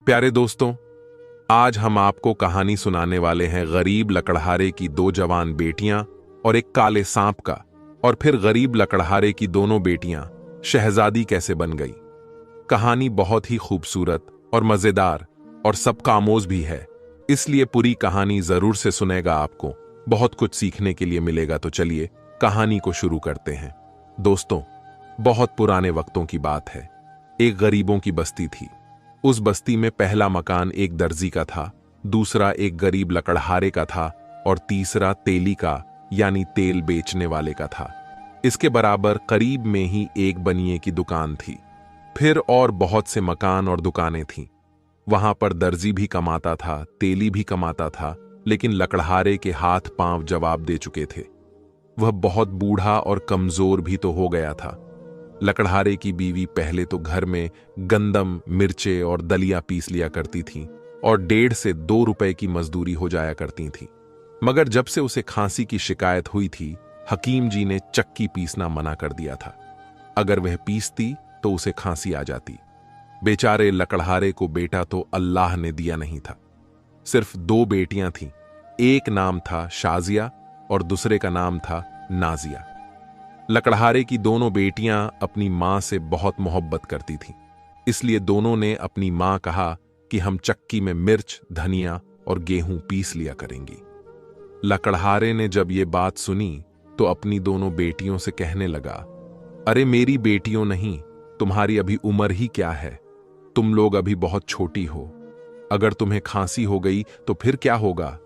प्यारे दोस्तों, आज हम आपको कहानी सुनाने वाले हैं गरीब लकड़हारे की दो जवान बेटियां और एक काले सांप का। और फिर गरीब लकड़हारे की दोनों बेटियां शहजादी कैसे बन गई। कहानी बहुत ही खूबसूरत और मजेदार और सबका आमोज भी है, इसलिए पूरी कहानी जरूर से सुनेगा। आपको बहुत कुछ सीखने के लिए मिलेगा। तो चलिए कहानी को शुरू करते हैं। दोस्तों, बहुत पुराने वक्तों की बात है। एक गरीबों की बस्ती थी। उस बस्ती में पहला मकान एक दर्जी का था, दूसरा एक गरीब लकड़हारे का था और तीसरा तेली का यानी तेल बेचने वाले का था। इसके बराबर करीब में ही एक बनिए की दुकान थी। फिर और बहुत से मकान और दुकानें थीं। वहां पर दर्जी भी कमाता था, तेली भी कमाता था, लेकिन लकड़हारे के हाथ पांव जवाब दे चुके थे। वह बहुत बूढ़ा और कमजोर भी तो हो गया था। लकड़हारे की बीवी पहले तो घर में गंदम, मिर्चे और दलिया पीस लिया करती थी और 1.5 से 2 रुपए की मजदूरी हो जाया करती थी। मगर जब से उसे खांसी की शिकायत हुई थी, हकीम जी ने चक्की पीसना मना कर दिया था। अगर वह पीसती तो उसे खांसी आ जाती। बेचारे लकड़हारे को बेटा तो अल्लाह ने दिया नहीं था। सिर्फ 2 बेटियां थीं। एक नाम था शाजिया और दूसरे का नाम था नाजिया। लकड़हारे की दोनों बेटियां अपनी मां से बहुत मोहब्बत करती थीं, इसलिए दोनों ने अपनी मां कहा कि हम चक्की में मिर्च, धनिया और गेहूं पीस लिया करेंगी। लकड़हारे ने जब ये बात सुनी तो अपनी दोनों बेटियों से कहने लगा, अरे मेरी बेटियों नहीं, तुम्हारी अभी उम्र ही क्या है। तुम लोग अभी बहुत छोटी हो। अगर तुम्हें खांसी हो गई तो फिर क्या होगा।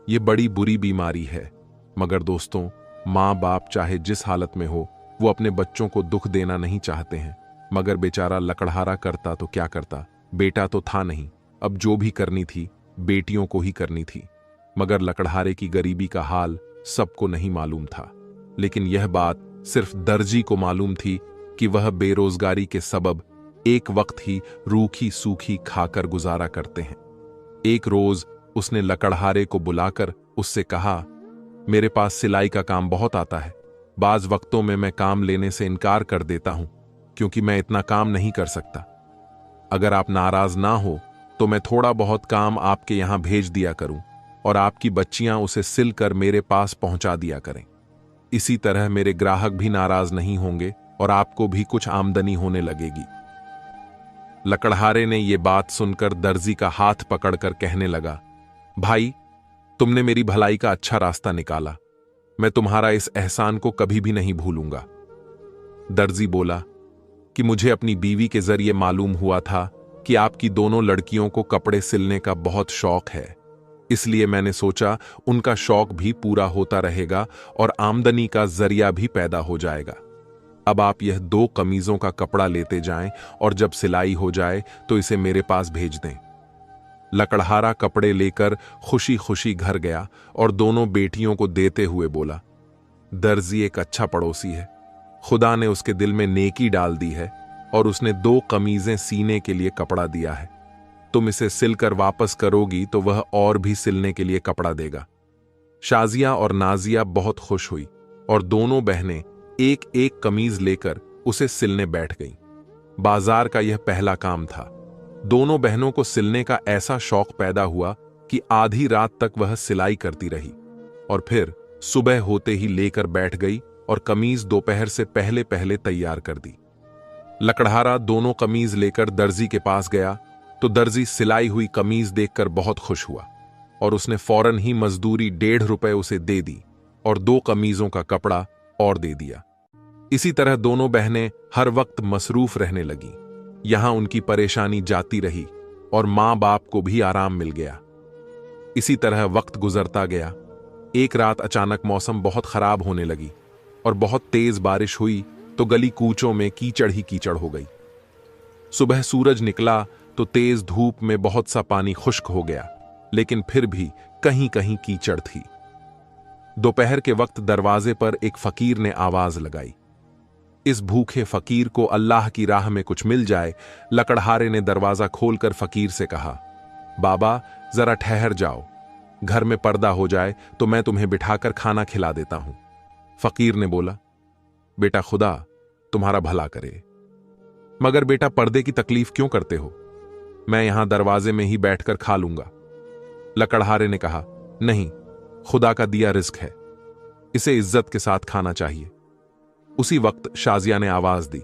ये बड़ी बुरी बीमारी है। मगर दोस्तों, माँ बाप चाहे जिस हालत में हो, वो अपने बच्चों को दुख देना नहीं चाहते हैं। मगर बेचारा लकड़हारा करता तो क्या करता, बेटा तो था नहीं। अब जो भी करनी थी बेटियों को ही करनी थी। मगर लकड़हारे की गरीबी का हाल सबको नहीं मालूम था। लेकिन यह बात सिर्फ दर्जी को मालूम थी कि वह बेरोजगारी के सबब एक वक्त ही रूखी सूखी खाकर गुजारा करते हैं। एक रोज उसने लकड़हारे को बुलाकर उससे कहा, मेरे पास सिलाई का काम बहुत आता है। बाज वक्तों में मैं काम लेने से इनकार कर देता हूं, क्योंकि मैं इतना काम नहीं कर सकता। अगर आप नाराज ना हो तो मैं थोड़ा बहुत काम आपके यहां भेज दिया करूं और आपकी बच्चियां उसे सिलकर मेरे पास पहुंचा दिया करें। इसी तरह मेरे ग्राहक भी नाराज नहीं होंगे और आपको भी कुछ आमदनी होने लगेगी। लकड़हारे ने यह बात सुनकर दर्जी का हाथ पकड़कर कहने लगा, भाई, तुमने मेरी भलाई का अच्छा रास्ता निकाला। मैं तुम्हारा इस एहसान को कभी भी नहीं भूलूंगा। दर्जी बोला कि मुझे अपनी बीवी के जरिए मालूम हुआ था कि आपकी दोनों लड़कियों को कपड़े सिलने का बहुत शौक है, इसलिए मैंने सोचा उनका शौक भी पूरा होता रहेगा और आमदनी का जरिया भी पैदा हो जाएगा। अब आप यह 2 कमीजों का कपड़ा लेते जाएं और जब सिलाई हो जाए तो इसे मेरे पास भेज दें। लकड़हारा कपड़े लेकर खुशी खुशी घर गया और दोनों बेटियों को देते हुए बोला, दर्जी एक अच्छा पड़ोसी है। खुदा ने उसके दिल में नेकी डाल दी है और उसने 2 कमीजें सीने के लिए कपड़ा दिया है। तुम इसे सिलकर वापस करोगी तो वह और भी सिलने के लिए कपड़ा देगा। शाजिया और नाजिया बहुत खुश हुई और दोनों बहनें एक एक कमीज लेकर उसे सिलने बैठ गईं। बाजार का यह पहला काम था। दोनों बहनों को सिलने का ऐसा शौक पैदा हुआ कि आधी रात तक वह सिलाई करती रही और फिर सुबह होते ही लेकर बैठ गई और कमीज दोपहर से पहले पहले तैयार कर दी। लकड़हारा दोनों कमीज लेकर दर्जी के पास गया तो दर्जी सिलाई हुई कमीज देखकर बहुत खुश हुआ और उसने फौरन ही मजदूरी 1.5 रुपए उसे दे दी और 2 कमीजों का कपड़ा और दे दिया। इसी तरह दोनों बहनें हर वक्त मसरूफ रहने लगीं। यहां उनकी परेशानी जाती रही और मां बाप को भी आराम मिल गया। इसी तरह वक्त गुजरता गया। एक रात अचानक मौसम बहुत खराब होने लगी और बहुत तेज बारिश हुई तो गली कूचों में कीचड़ ही कीचड़ हो गई। सुबह सूरज निकला तो तेज धूप में बहुत सा पानी खुश्क हो गया, लेकिन फिर भी कहीं कहीं कीचड़ थी। दोपहर के वक्त दरवाजे पर एक फकीर ने आवाज लगाई। इस भूखे फकीर को अल्लाह की राह में कुछ मिल जाए। लकड़हारे ने दरवाजा खोलकर फकीर से कहा, बाबा, जरा ठहर जाओ। घर में पर्दा हो जाए तो मैं तुम्हें बिठाकर खाना खिला देता हूं। फकीर ने बोला, बेटा, खुदा तुम्हारा भला करे, मगर बेटा पर्दे की तकलीफ क्यों करते हो? मैं यहां दरवाजे में ही बैठकर खा लूंगा। लकड़हारे ने कहा, नहीं, खुदा का दिया रिस्क है, इसे इज्जत के साथ खाना चाहिए। उसी वक्त शाजिया ने आवाज दी,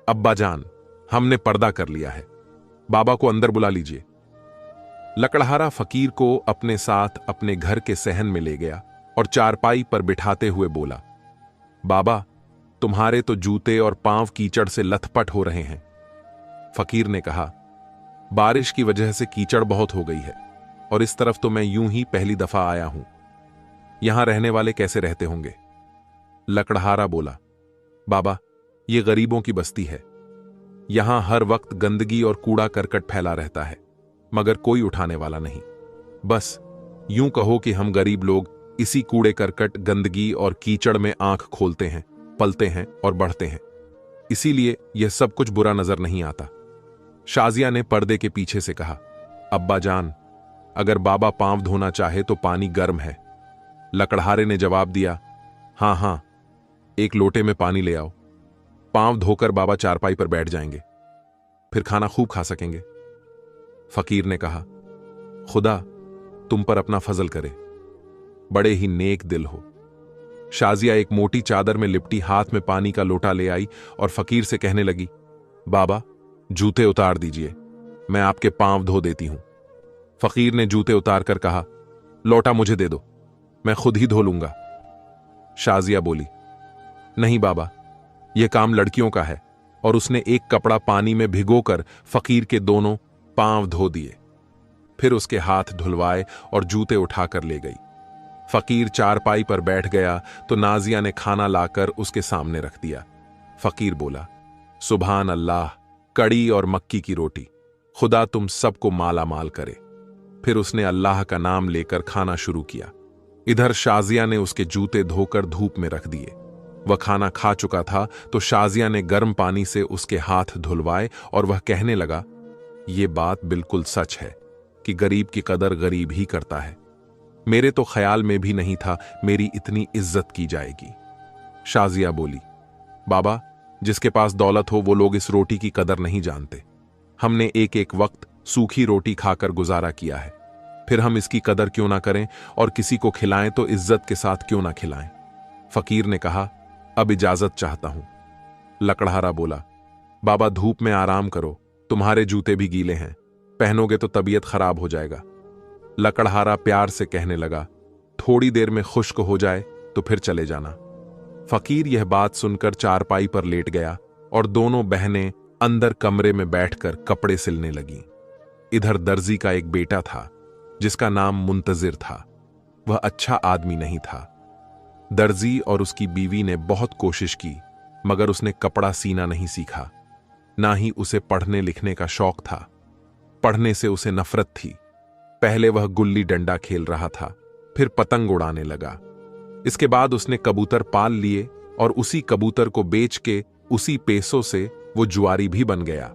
अब्बा जान, हमने पर्दा कर लिया है, बाबा को अंदर बुला लीजिए। लकड़हारा फकीर को अपने साथ अपने घर के सहन में ले गया और चारपाई पर बिठाते हुए बोला, बाबा, तुम्हारे तो जूते और पांव कीचड़ से लथपथ हो रहे हैं। फकीर ने कहा, बारिश की वजह से कीचड़ बहुत हो गई है और इस तरफ तो मैं यूं ही पहली दफा आया हूं। यहां रहने वाले कैसे रहते होंगे? लकड़हारा बोला, बाबा, ये गरीबों की बस्ती है। यहां हर वक्त गंदगी और कूड़ा करकट फैला रहता है, मगर कोई उठाने वाला नहीं। बस यूं कहो कि हम गरीब लोग इसी कूड़े करकट, गंदगी और कीचड़ में आंख खोलते हैं, पलते हैं और बढ़ते हैं। इसीलिए यह सब कुछ बुरा नजर नहीं आता। शाजिया ने पर्दे के पीछे से कहा, अब्बा जान, अगर बाबा पांव धोना चाहे तो पानी गर्म है। लकड़हारे ने जवाब दिया, हां हां, एक लोटे में पानी ले आओ। पांव धोकर बाबा चारपाई पर बैठ जाएंगे, फिर खाना खूब खा सकेंगे। फकीर ने कहा, खुदा तुम पर अपना फजल करे, बड़े ही नेक दिल हो। शाजिया एक मोटी चादर में लिपटी हाथ में पानी का लोटा ले आई और फकीर से कहने लगी, बाबा, जूते उतार दीजिए, मैं आपके पांव धो देती हूं। फकीर ने जूते उतार कर कहा, लोटा मुझे दे दो, मैं खुद ही धो लूंगा। शाजिया बोली, नहीं बाबा, यह काम लड़कियों का है, और उसने एक कपड़ा पानी में भिगोकर फकीर के दोनों पांव धो दिए। फिर उसके हाथ धुलवाए और जूते उठाकर ले गई। फकीर चारपाई पर बैठ गया तो नाजिया ने खाना लाकर उसके सामने रख दिया। फकीर बोला, सुभान अल्लाह, कड़ी और मक्की की रोटी, खुदा तुम सबको माला माल करे। फिर उसने अल्लाह का नाम लेकर खाना शुरू किया। इधर शाजिया ने उसके जूते धोकर धूप में रख दिए। वह खाना खा चुका था तो शाजिया ने गर्म पानी से उसके हाथ धुलवाए और वह कहने लगा, ये बात बिल्कुल सच है कि गरीब की कदर गरीब ही करता है। मेरे तो ख्याल में भी नहीं था मेरी इतनी इज्जत की जाएगी। शाजिया बोली, बाबा, जिसके पास दौलत हो वो लोग इस रोटी की कदर नहीं जानते। हमने एक एक वक्त सूखी रोटी खाकर गुजारा किया है, फिर हम इसकी कदर क्यों ना करें और किसी को खिलाएं तो इज्जत के साथ क्यों ना खिलाएं। फकीर ने कहा, अब इजाजत चाहता हूं। लकड़हारा बोला, बाबा, धूप में आराम करो, तुम्हारे जूते भी गीले हैं, पहनोगे तो तबीयत खराब हो जाएगा। लकड़हारा प्यार से कहने लगा, थोड़ी देर में खुश्क हो जाए तो फिर चले जाना। फकीर यह बात सुनकर चारपाई पर लेट गया और दोनों बहनें अंदर कमरे में बैठकर कपड़े सिलने लगीं। इधर दर्जी का एक बेटा था जिसका नाम मुंतजिर था। वह अच्छा आदमी नहीं था। दर्जी और उसकी बीवी ने बहुत कोशिश की, मगर उसने कपड़ा सीना नहीं सीखा। ना ही उसे पढ़ने लिखने का शौक था। पढ़ने से उसे नफरत थी। पहले वह गुल्ली डंडा खेल रहा था, फिर पतंग उड़ाने लगा। इसके बाद उसने कबूतर पाल लिए और उसी कबूतर को बेच के उसी पैसों से वो जुआरी भी बन गया।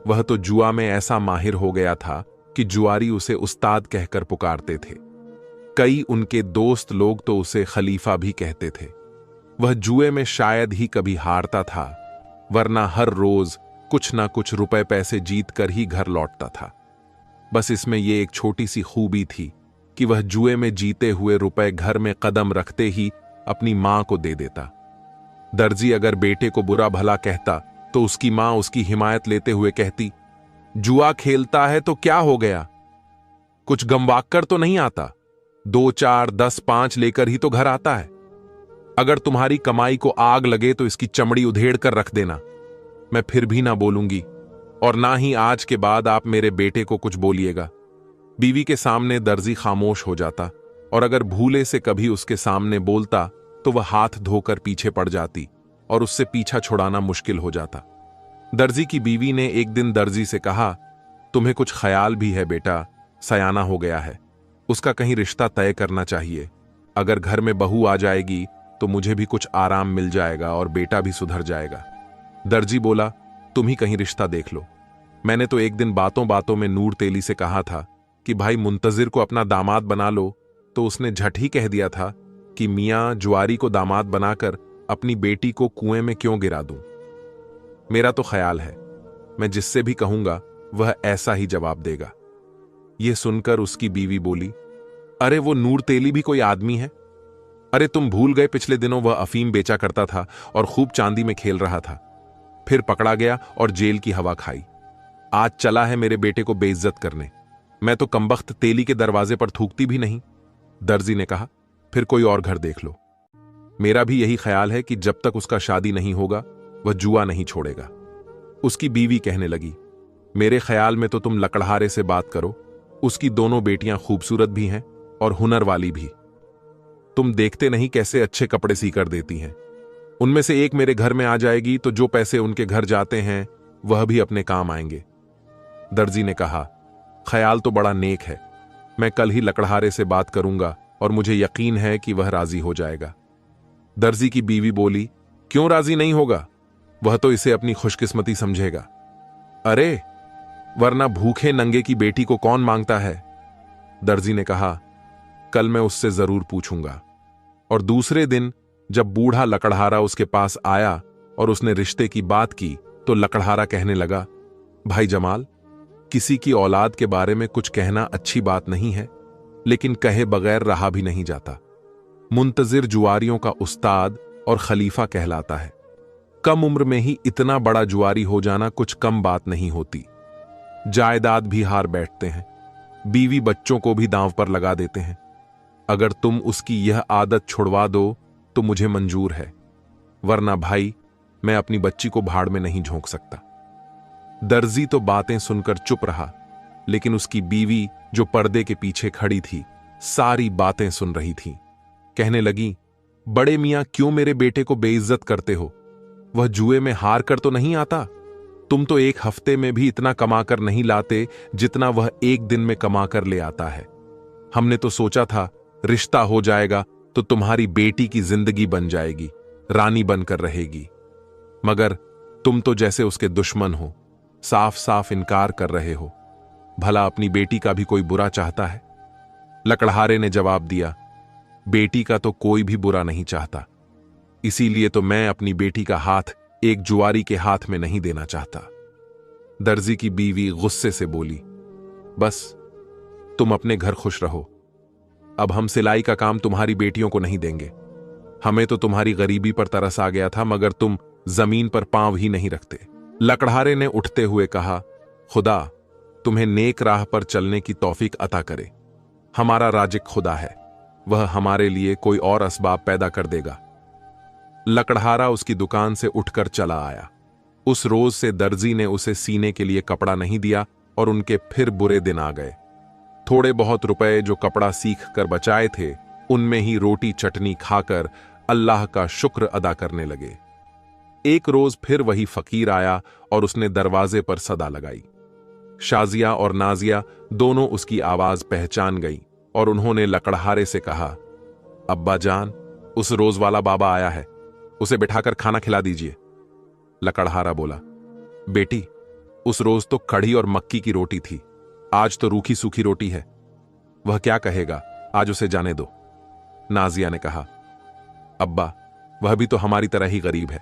वह तो जुआ में ऐसा माहिर हो गया था कि जुआरी उसे उस्ताद कहकर पुकारते थे। कई उनके दोस्त लोग तो उसे खलीफा भी कहते थे। वह जुए में शायद ही कभी हारता था, वरना हर रोज कुछ ना कुछ रुपए पैसे जीत कर ही घर लौटता था। बस इसमें यह एक छोटी सी खूबी थी कि वह जुए में जीते हुए रुपए घर में कदम रखते ही अपनी मां को दे देता। दर्जी अगर बेटे को बुरा भला कहता तो उसकी मां उसकी हिमायत लेते हुए कहती, जुआ खेलता है तो क्या हो गया, कुछ गमवाक कर तो नहीं आता, 2 4 10 5 लेकर ही तो घर आता है। अगर तुम्हारी कमाई को आग लगे तो इसकी चमड़ी उधेड़ कर रख देना। मैं फिर भी ना बोलूंगी और ना ही आज के बाद आप मेरे बेटे को कुछ बोलिएगा। बीवी के सामने दर्जी खामोश हो जाता और अगर भूले से कभी उसके सामने बोलता तो वह हाथ धोकर पीछे पड़ जाती और उससे पीछा छुड़ाना मुश्किल हो जाता। दर्जी की बीवी ने एक दिन दर्जी से कहा, तुम्हें कुछ ख्याल भी है बेटा, सयाना हो गया है, उसका कहीं रिश्ता तय करना चाहिए। अगर घर में बहू आ जाएगी तो मुझे भी कुछ आराम मिल जाएगा और बेटा भी सुधर जाएगा। दर्जी बोला, तुम ही कहीं रिश्ता देख लो। मैंने तो एक दिन बातों बातों में नूर तेली से कहा था कि भाई मुंतजिर को अपना दामाद बना लो, तो उसने झट ही कह दिया था कि मियां जुआरी को दामाद बनाकर अपनी बेटी को कुएं में क्यों गिरा दूं। मेरा तो ख्याल है मैं जिससे भी कहूंगा वह ऐसा ही जवाब देगा। यह सुनकर उसकी बीवी बोली, अरे वो नूर तेली भी कोई आदमी है? अरे तुम भूल गए पिछले दिनों वह अफीम बेचा करता था और खूब चांदी में खेल रहा था, फिर पकड़ा गया और जेल की हवा खाई। आज चला है मेरे बेटे को बेइज्जत करने। मैं तो कमबख्त तेली के दरवाजे पर थूकती भी नहीं। दर्जी ने कहा, फिर कोई और घर देख लो। मेरा भी यही ख्याल है कि जब तक उसका शादी नहीं होगा वह जुआ नहीं छोड़ेगा। उसकी बीवी कहने लगी, मेरे ख्याल में तो तुम लकड़हारे से बात करो। उसकी दोनों बेटियां खूबसूरत भी हैं और हुनर वाली भी। तुम देखते नहीं कैसे अच्छे कपड़े सीकर देती हैं। उनमें से एक मेरे घर में आ जाएगी तो जो पैसे उनके घर जाते हैं वह भी अपने काम आएंगे। दर्जी ने कहा, ख्याल तो बड़ा नेक है। मैं कल ही लकड़हारे से बात करूंगा और मुझे यकीन है कि वह राजी हो जाएगा। दर्जी की बीवी बोली, क्यों राजी नहीं होगा? वह तो इसे अपनी खुशकिस्मती समझेगा। अरे वरना भूखे नंगे की बेटी को कौन मांगता है? दर्जी ने कहा, कल मैं उससे जरूर पूछूंगा। और दूसरे दिन जब बूढ़ा लकड़हारा उसके पास आया और उसने रिश्ते की बात की तो लकड़हारा कहने लगा, भाई जमाल, किसी की औलाद के बारे में कुछ कहना अच्छी बात नहीं है, लेकिन कहे बगैर रहा भी नहीं जाता। मुंतजिर जुआरियों का उस्ताद और खलीफा कहलाता है। कम उम्र में ही इतना बड़ा जुआरी हो जाना कुछ कम बात नहीं होती। जायदाद भी हार बैठते हैं, बीवी बच्चों को भी दांव पर लगा देते हैं। अगर तुम उसकी यह आदत छुड़वा दो तो मुझे मंजूर है, वरना भाई मैं अपनी बच्ची को भाड़ में नहीं झोंक सकता। दर्जी तो बातें सुनकर चुप रहा, लेकिन उसकी बीवी जो पर्दे के पीछे खड़ी थी सारी बातें सुन रही थी। कहने लगी, बड़े मियां क्यों मेरे बेटे को बेइज्जत करते हो? वह जुए में हार कर तो नहीं आता। तुम तो एक हफ्ते में भी इतना कमाकर नहीं लाते जितना वह एक दिन में कमाकर ले आता है। हमने तो सोचा था रिश्ता हो जाएगा तो तुम्हारी बेटी की जिंदगी बन जाएगी, रानी बनकर रहेगी, मगर तुम तो जैसे उसके दुश्मन हो, साफ साफ इनकार कर रहे हो। भला अपनी बेटी का भी कोई बुरा चाहता है? लकड़हारे ने जवाब दिया, बेटी का तो कोई भी बुरा नहीं चाहता, इसीलिए तो मैं अपनी बेटी का हाथ एक जुआरी के हाथ में नहीं देना चाहता। दर्जी की बीवी गुस्से से बोली, बस तुम अपने घर खुश रहो। अब हम सिलाई का काम तुम्हारी बेटियों को नहीं देंगे। हमें तो तुम्हारी गरीबी पर तरस आ गया था, मगर तुम जमीन पर पांव ही नहीं रखते। लकड़हारे ने उठते हुए कहा, खुदा तुम्हें नेक राह पर चलने की तौफीक अता करे। हमारा राजिक खुदा है, वह हमारे लिए कोई और असबाब पैदा कर देगा। लकड़हारा उसकी दुकान से उठकर चला आया। उस रोज से दर्जी ने उसे सीने के लिए कपड़ा नहीं दिया और उनके फिर बुरे दिन आ गए। थोड़े बहुत रुपए जो कपड़ा सीख कर बचाए थे, उनमें ही रोटी चटनी खाकर अल्लाह का शुक्र अदा करने लगे। एक रोज फिर वही फकीर आया और उसने दरवाजे पर सदा लगाई। शाजिया और नाजिया दोनों उसकी आवाज पहचान गई और उन्होंने लकड़हारे से कहा, अब्बा जान, उस रोज वाला बाबा आया है, उसे बिठाकर खाना खिला दीजिए। लकड़हारा बोला, बेटी उस रोज तो कढ़ी और मक्की की रोटी थी, आज तो रूखी सूखी रोटी है। वह क्या कहेगा, आज उसे जाने दो। नाजिया ने कहा, अब्बा वह भी तो हमारी तरह ही गरीब है,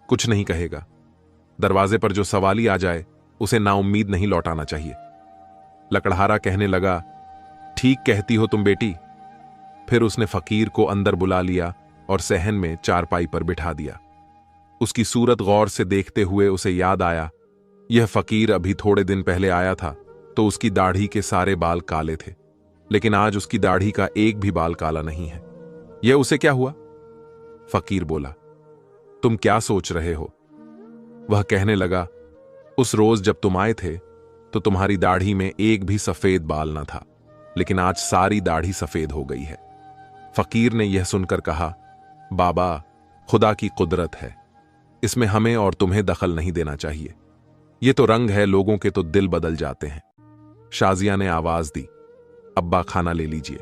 कुछ नहीं कहेगा। दरवाजे पर जो सवाली आ जाए उसे नाउम्मीद नहीं लौटाना चाहिए। लकड़हारा कहने लगा, ठीक कहती हो तुम बेटी। फिर उसने फकीर को अंदर बुला लिया और सहन में चारपाई पर बिठा दिया। उसकी सूरत गौर से देखते हुए उसे याद आया, यह फकीर अभी थोड़े दिन पहले आया था तो उसकी दाढ़ी के सारे बाल काले थे, लेकिन आज उसकी दाढ़ी का एक भी बाल काला नहीं है। यह उसे क्या हुआ? फकीर बोला, तुम क्या सोच रहे हो? वह कहने लगा, उस रोज जब तुम आए थे तो तुम्हारी दाढ़ी में एक भी सफेद बाल न था, लेकिन आज सारी दाढ़ी सफेद हो गई है। फकीर ने यह सुनकर कहा, बाबा खुदा की कुदरत है, इसमें हमें और तुम्हें दखल नहीं देना चाहिए। यह तो रंग है, लोगों के तो दिल बदल जाते हैं। शाजिया ने आवाज दी, अब्बा खाना ले लीजिए।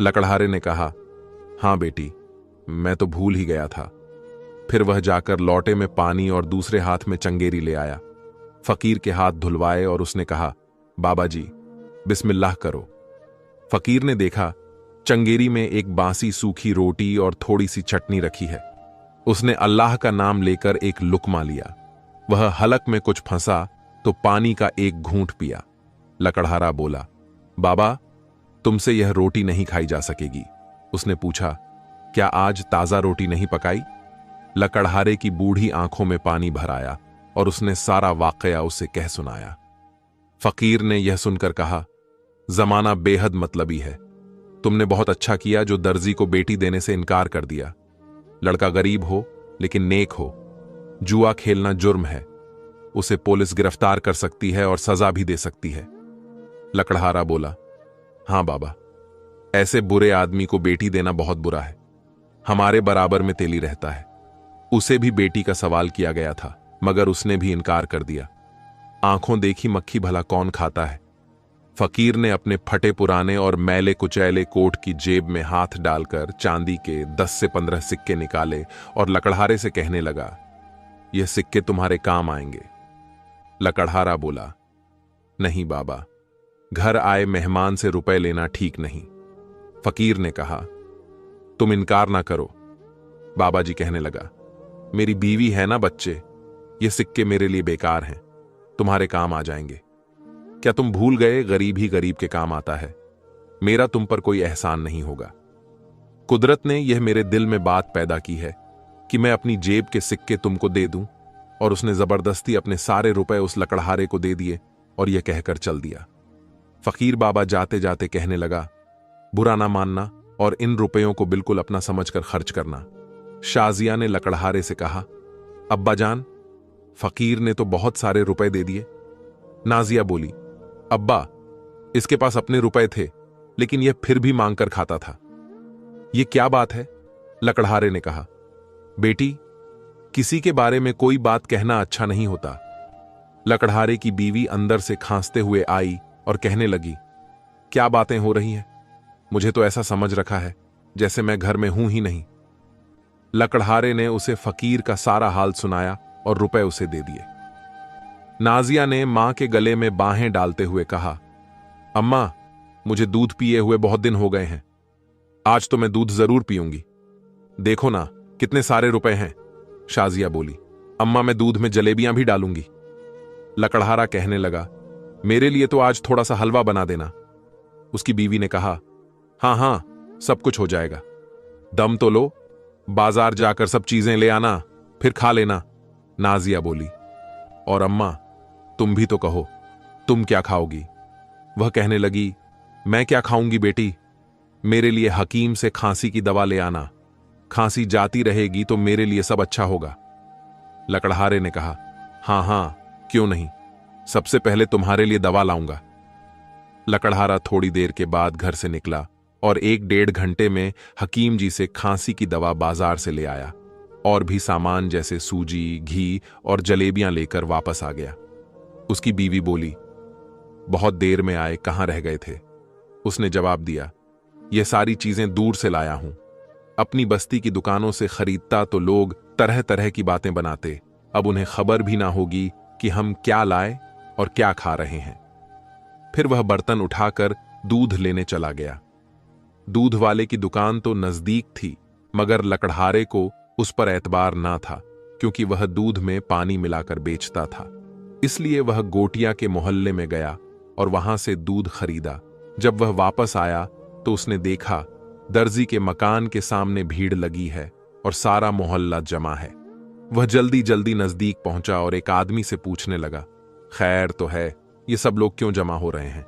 लकड़हारे ने कहा, हां बेटी, मैं तो भूल ही गया था। फिर वह जाकर लौटे में पानी और दूसरे हाथ में चंगेरी ले आया। फकीर के हाथ धुलवाए और उसने कहा, बाबा जी बिस्मिल्लाह करो। फकीर ने देखा चंगेरी में एक बासी सूखी रोटी और थोड़ी सी चटनी रखी है। उसने अल्लाह का नाम लेकर एक लुकमा लिया। वह हलक में कुछ फंसा तो पानी का एक घूंट पिया। लकड़हारा बोला, बाबा, तुमसे यह रोटी नहीं खाई जा सकेगी। उसने पूछा, क्या आज ताजा रोटी नहीं पकाई? लकड़हारे की बूढ़ी आंखों में पानी भर आया और उसने सारा वाकया उसे कह सुनाया। फकीर ने यह सुनकर कहा, जमाना बेहद मतलबी है। तुमने बहुत अच्छा किया जो दर्जी को बेटी देने से इनकार कर दिया। लड़का गरीब हो लेकिन नेक हो। जुआ खेलना जुर्म है, उसे पुलिस गिरफ्तार कर सकती है और सजा भी दे सकती है। लकड़हारा बोला, हां बाबा, ऐसे बुरे आदमी को बेटी देना बहुत बुरा है। हमारे बराबर में तेली रहता है, उसे भी बेटी का सवाल किया गया था मगर उसने भी इनकार कर दिया। आंखों देखी मक्खी भला कौन खाता है। फकीर ने अपने फटे पुराने और मैले कुचैले कोट की जेब में हाथ डालकर चांदी के 10 से 15 सिक्के निकाले और लकड़हारे से कहने लगा, यह सिक्के तुम्हारे काम आएंगे। लकड़हारा बोला, नहीं बाबा, घर आए मेहमान से रुपए लेना ठीक नहीं। फकीर ने कहा, तुम इनकार ना करो। बाबा जी कहने लगा, मेरी बीवी है ना बच्चे, ये सिक्के मेरे लिए बेकार हैं, तुम्हारे काम आ जाएंगे। क्या तुम भूल गए गरीब ही गरीब के काम आता है? मेरा तुम पर कोई एहसान नहीं होगा। कुदरत ने यह मेरे दिल में बात पैदा की है कि मैं अपनी जेब के सिक्के तुमको दे दूं, और उसने जबरदस्ती अपने सारे रुपए उस लकड़हारे को दे दिए और यह कहकर चल दिया। फकीर बाबा जाते जाते कहने लगा, बुरा ना मानना और इन रुपयों को बिल्कुल अपना समझकर खर्च करना। शाजिया ने लकड़हारे से कहा, अब्बा जान, फकीर ने तो बहुत सारे रुपए दे दिए। नाजिया बोली, अब्बा, इसके पास अपने रुपए थे लेकिन यह फिर भी मांगकर खाता था। यह क्या बात है? लकड़हारे ने कहा, बेटी, किसी के बारे में कोई बात कहना अच्छा नहीं होता। लकड़हारे की बीवी अंदर से खांसते हुए आई और कहने लगी, क्या बातें हो रही हैं? मुझे तो ऐसा समझ रखा है जैसे मैं घर में हूं ही नहीं। लकड़हारे ने उसे फकीर का सारा हाल सुनाया और रुपए उसे दे दिए। नाजिया ने मां के गले में बाहें डालते हुए कहा, अम्मा, मुझे दूध पिए हुए बहुत दिन हो गए हैं, आज तो मैं दूध जरूर पीऊंगी। देखो ना कितने सारे रुपए हैं। शाजिया बोली, अम्मा, मैं दूध में जलेबियां भी डालूंगी। लकड़हारा कहने लगा, मेरे लिए तो आज थोड़ा सा हलवा बना देना। उसकी बीवी ने कहा, हां हां, सब कुछ हो जाएगा। दम तो लो, बाजार जाकर सब चीजें ले आना, फिर खा लेना। नाजिया बोली, और अम्मा, तुम भी तो कहो, तुम क्या खाओगी? वह कहने लगी, मैं क्या खाऊंगी बेटी, मेरे लिए हकीम से खांसी की दवा ले आना। खांसी जाती रहेगी तो मेरे लिए सब अच्छा होगा। लकड़हारे ने कहा, हां हां, क्यों नहीं, सबसे पहले तुम्हारे लिए दवा लाऊंगा। लकड़हारा थोड़ी देर के बाद घर से निकला और 1-1.5 घंटे में हकीम जी से खांसी की दवा बाजार से ले आया और भी सामान जैसे सूजी, घी और जलेबियां लेकर वापस आ गया। उसकी बीवी बोली, बहुत देर में आए, कहां रह गए थे? उसने जवाब दिया, यह सारी चीजें दूर से लाया हूं। अपनी बस्ती की दुकानों से खरीदता तो लोग तरह तरह की बातें बनाते, अब उन्हें खबर भी ना होगी कि हम क्या लाए और क्या खा रहे हैं। फिर वह बर्तन उठाकर दूध लेने चला गया। दूध वाले की दुकान तो नजदीक थी मगर लकड़हारे को उस पर एतबार ना था क्योंकि वह दूध में पानी मिलाकर बेचता था। इसलिए वह गोटिया के मोहल्ले में गया और वहां से दूध खरीदा। जब वह वापस आया तो उसने देखा दर्जी के मकान के सामने भीड़ लगी है और सारा मोहल्ला जमा है। वह जल्दी जल्दी नजदीक पहुंचा और एक आदमी से पूछने लगा, खैर तो है, ये सब लोग क्यों जमा हो रहे हैं?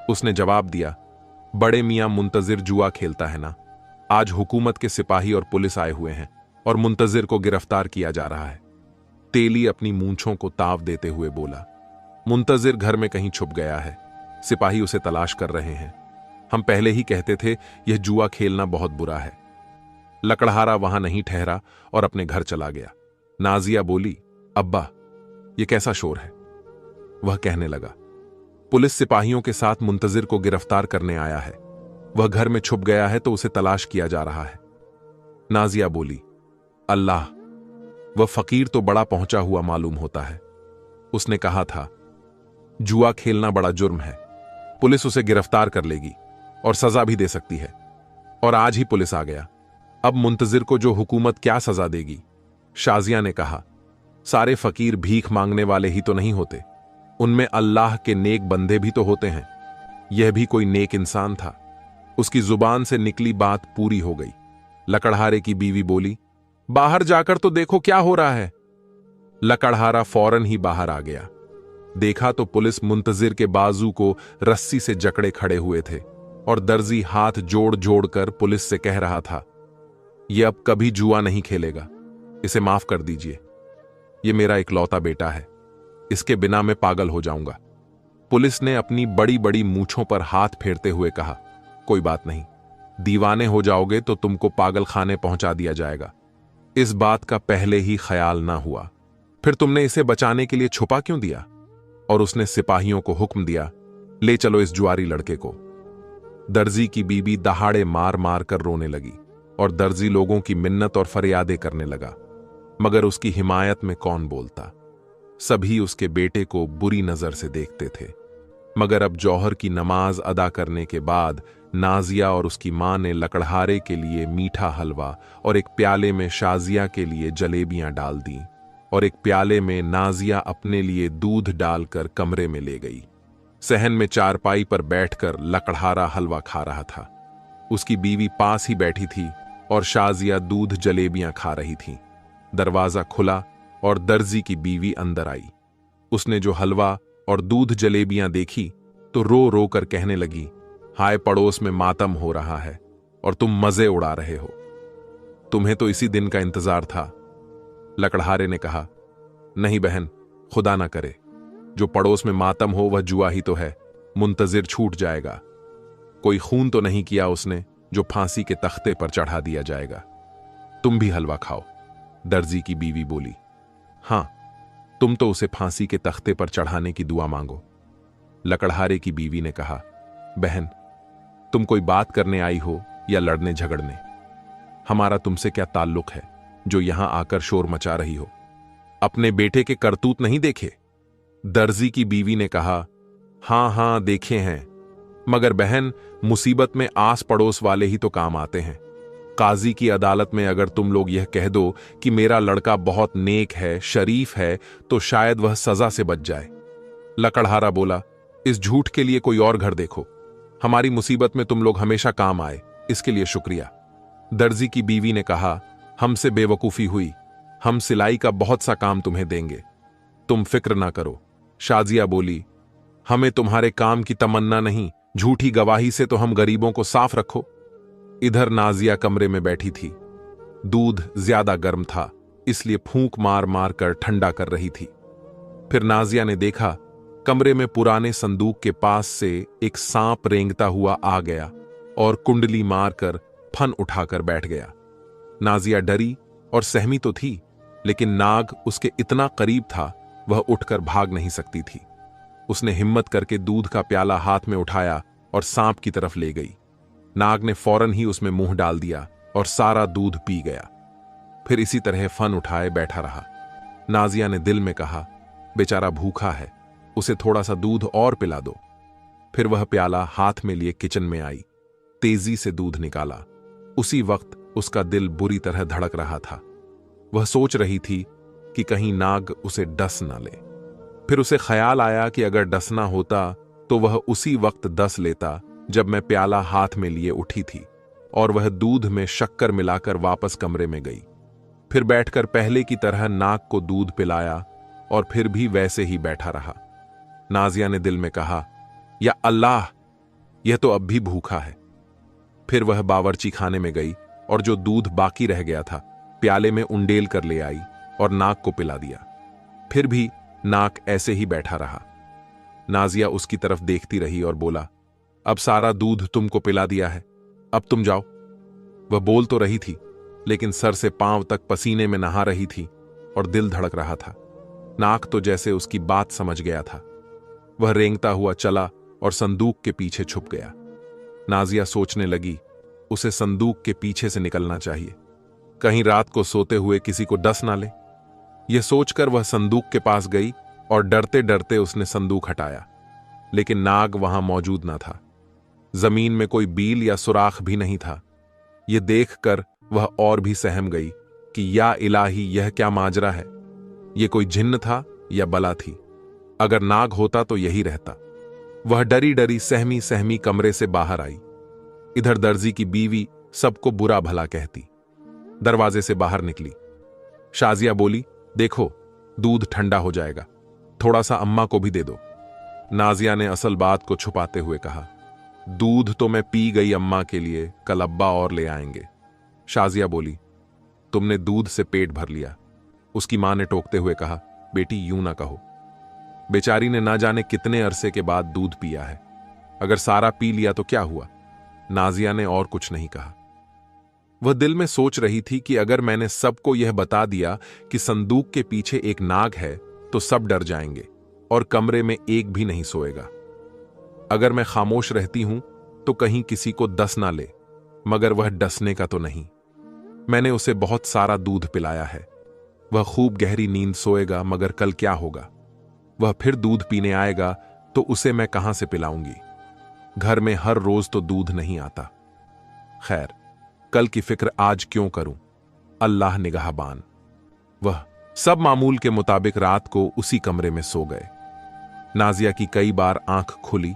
उसने जवाब दिया, बड़े मियां मुंतजिर जुआ खेलता है ना, आज हुकूमत के सिपाही और पुलिस आए हुए हैं और मुंतजिर को गिरफ्तार किया जा रहा है। तेली अपनी मूंछों को ताव देते हुए बोला, मुंतजिर घर में कहीं छुप गया है, सिपाही उसे तलाश कर रहे हैं। हम पहले ही कहते थे यह जुआ खेलना बहुत बुरा है। लकड़हारा वहां नहीं ठहरा और अपने घर चला गया। नाजिया बोली, अब्बा, यह कैसा शोर है? वह कहने लगा, पुलिस सिपाहियों के साथ मुंतजिर को गिरफ्तार करने आया है। वह घर में छुप गया है तो उसे तलाश किया जा रहा है। नाजिया बोली, अल्लाह, वह फकीर तो बड़ा पहुंचा हुआ मालूम होता है। उसने कहा था जुआ खेलना बड़ा जुर्म है, पुलिस उसे गिरफ्तार कर लेगी और सजा भी दे सकती है। और आज ही पुलिस आ गया, अब मुंतजिर को जो हुकूमत क्या सजा देगी? शाजिया ने कहा, सारे फकीर भीख मांगने वाले ही तो नहीं होते, उनमें अल्लाह के नेक बंदे भी तो होते हैं। यह भी कोई नेक इंसान था। उसकी जुबान से निकली बात पूरी हो गई। लकड़हारे की बीवी बोली, बाहर जाकर तो देखो क्या हो रहा है। लकड़हारा फौरन ही बाहर आ गया। देखा तो पुलिस मुंतजिर के बाजू को रस्सी से जकड़े खड़े हुए थे और दर्जी हाथ जोड़ जोड़ कर पुलिस से कह रहा था, यह अब कभी जुआ नहीं खेलेगा, इसे माफ कर दीजिए। यह मेरा इकलौता बेटा है, इसके बिना मैं पागल हो जाऊंगा। पुलिस ने अपनी बड़ी बड़ी मूंछों पर हाथ फेरते हुए कहा, कोई बात नहीं, दीवाने हो जाओगे तो तुमको पागल खाने पहुंचा दिया जाएगा। इस बात का पहले ही ख्याल ना हुआ, फिर तुमने इसे बचाने के लिए छुपा क्यों दिया? और उसने सिपाहियों को हुक्म दिया, ले चलो इस जुआरी लड़के को। दर्जी की बीबी दहाड़े मार मार कर रोने लगी और दर्जी लोगों की मिन्नत और फरियादें करने लगा, मगर उसकी हिमायत में कौन बोलता। सभी उसके बेटे को बुरी नजर से देखते थे। मगर अब जौहर की नमाज अदा करने के बाद नाजिया और उसकी मां ने लकड़हारे के लिए मीठा हलवा और एक प्याले में शाजिया के लिए जलेबियां डाल दी और एक प्याले में नाजिया अपने लिए दूध डालकर कमरे में ले गई। सहन में चारपाई पर बैठकर लकड़हारा हलवा खा रहा था। उसकी बीवी पास ही बैठी थी और शाजिया दूध जलेबियां खा रही थी। दरवाजा खुला और दर्जी की बीवी अंदर आई। उसने जो हलवा और दूध जलेबियां देखी तो रो रो कर कहने लगी, हाय पड़ोस में मातम हो रहा है और तुम मजे उड़ा रहे हो। तुम्हें तो इसी दिन का इंतजार था। लकड़हारे ने कहा, नहीं बहन, खुदा ना करे, जो पड़ोस में मातम हो वह जुआ ही तो है, मुंतजिर छूट जाएगा। कोई खून तो नहीं किया उसने जो फांसी के तख्ते पर चढ़ा दिया जाएगा। तुम भी हलवा खाओ। दर्जी की बीवी बोली, हां, तुम तो उसे फांसी के तख्ते पर चढ़ाने की दुआ मांगो। लकड़हारे की बीवी ने कहा, बहन, तुम कोई बात करने आई हो या लड़ने झगड़ने? हमारा तुमसे क्या ताल्लुक है जो यहां आकर शोर मचा रही हो? अपने बेटे के करतूत नहीं देखे? दर्जी की बीवी ने कहा, हां हां देखे हैं, मगर बहन, मुसीबत में आस पड़ोस वाले ही तो काम आते हैं। काजी की अदालत में अगर तुम लोग यह कह दो कि मेरा लड़का बहुत नेक है, शरीफ है, तो शायद वह सजा से बच जाए। लकड़हारा बोला, इस झूठ के लिए कोई और घर देखो। हमारी मुसीबत में तुम लोग हमेशा काम आए, इसके लिए शुक्रिया। दर्जी की बीवी ने कहा, हमसे बेवकूफी हुई, हम सिलाई का बहुत सा काम तुम्हें देंगे, तुम फिक्र ना करो। शाजिया बोली, हमें तुम्हारे काम की तमन्ना नहीं, झूठी गवाही से तो हम गरीबों को साफ रखो। इधर नाजिया कमरे में बैठी थी। दूध ज्यादा गर्म था, इसलिए फूंक मार मार कर ठंडा कर रही थी। फिर नाजिया ने देखा, कमरे में पुराने संदूक के पास से एक सांप रेंगता हुआ आ गया और कुंडली मारकर फन उठाकर बैठ गया। नाजिया डरी और सहमी तो थी, लेकिन नाग उसके इतना करीब था वह उठकर भाग नहीं सकती थी। उसने हिम्मत करके दूध का प्याला हाथ में उठाया और सांप की तरफ ले गई। नाग ने फौरन ही उसमें मुंह डाल दिया और सारा दूध पी गया। फिर इसी तरह फन उठाए बैठा रहा। नाजिया ने दिल में कहा, बेचारा भूखा है, उसे थोड़ा सा दूध और पिला दो। फिर वह प्याला हाथ में लिए किचन में आई, तेजी से दूध निकाला। उसी वक्त उसका दिल बुरी तरह धड़क रहा था। वह सोच रही थी कि कहीं नाग उसे डस न ले। फिर उसे ख्याल आया कि अगर डसना होता तो वह उसी वक्त डस लेता जब मैं प्याला हाथ में लिए उठी थी, और वह दूध में शक्कर मिलाकर वापस कमरे में गई। फिर बैठकर पहले की तरह नाग को दूध पिलाया और फिर भी वैसे ही बैठा रहा। नाजिया ने दिल में कहा, या अल्लाह, यह तो अब भी भूखा है। फिर वह बावर्ची खाने में गई और जो दूध बाकी रह गया था प्याले में उंडेल कर ले आई और नाक को पिला दिया। फिर भी नाक ऐसे ही बैठा रहा। नाजिया उसकी तरफ देखती रही और बोला, अब सारा दूध तुमको पिला दिया है, अब तुम जाओ। वह बोल तो रही थी, लेकिन सर से पांव तक पसीने में नहा रही थी और दिल धड़क रहा था। नाक तो जैसे उसकी बात समझ गया था। वह रेंगता हुआ चला और संदूक के पीछे छुप गया। नाजिया सोचने लगी, उसे संदूक के पीछे से निकलना चाहिए, कहीं रात को सोते हुए किसी को डस ना ले। यह सोचकर वह संदूक के पास गई और डरते डरते उसने संदूक हटाया, लेकिन नाग वहां मौजूद न था। जमीन में कोई बील या सुराख भी नहीं था। यह देखकर वह और भी सहम गई कि या इलाही, यह क्या माजरा है? यह कोई जिन्न था या बला थी? अगर नाग होता तो यही रहता। वह डरी डरी सहमी सहमी कमरे से बाहर आई। इधर दर्जी की बीवी सबको बुरा भला कहती दरवाजे से बाहर निकली। शाजिया बोली, देखो दूध ठंडा हो जाएगा, थोड़ा सा अम्मा को भी दे दो। नाजिया ने असल बात को छुपाते हुए कहा, दूध तो मैं पी गई अम्मा के लिए, कल अब्बा और ले आएंगे। शाजिया बोली, तुमने दूध से पेट भर लिया। उसकी मां ने टोकते हुए कहा, बेटी यूं ना कहो, बेचारी ने ना जाने कितने अरसे के बाद दूध पिया है, अगर सारा पी लिया तो क्या हुआ। नाजिया ने और कुछ नहीं कहा। वह दिल में सोच रही थी कि अगर मैंने सबको यह बता दिया कि संदूक के पीछे एक नाग है तो सब डर जाएंगे और कमरे में एक भी नहीं सोएगा। अगर मैं खामोश रहती हूं तो कहीं किसी को डस ना ले, मगर वह डसने का तो नहीं। मैंने उसे बहुत सारा दूध पिलाया है, वह खूब गहरी नींद सोएगा, मगर कल क्या होगा। वह फिर दूध पीने आएगा तो उसे मैं कहां से पिलाऊंगी। घर में हर रोज तो दूध नहीं आता। खैर, कल की फिक्र आज क्यों करूं, अल्लाह निगाहबान। वह सब मामूल के मुताबिक रात को उसी कमरे में सो गए। नाजिया की कई बार आंख खुली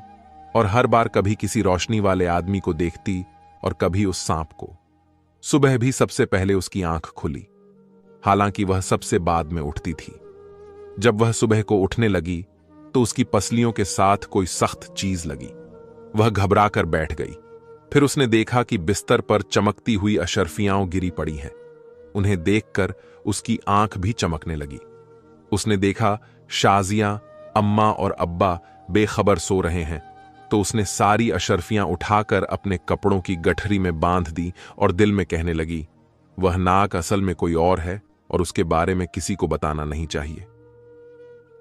और हर बार कभी किसी रोशनी वाले आदमी को देखती और कभी उस सांप को। सुबह भी सबसे पहले उसकी आंख खुली, हालांकि वह सबसे बाद में उठती थी। जब वह सुबह को उठने लगी तो उसकी पसलियों के साथ कोई सख्त चीज लगी। वह घबरा कर बैठ गई। फिर उसने देखा कि बिस्तर पर चमकती हुई अशर्फियां गिरी पड़ी हैं। उन्हें देखकर उसकी आंख भी चमकने लगी। उसने देखा शाजिया, अम्मा और अब्बा बेखबर सो रहे हैं, तो उसने सारी अशर्फियां उठाकर अपने कपड़ों की गठरी में बांध दी और दिल में कहने लगी, वह नाक असल में कोई और है और उसके बारे में किसी को बताना नहीं चाहिए।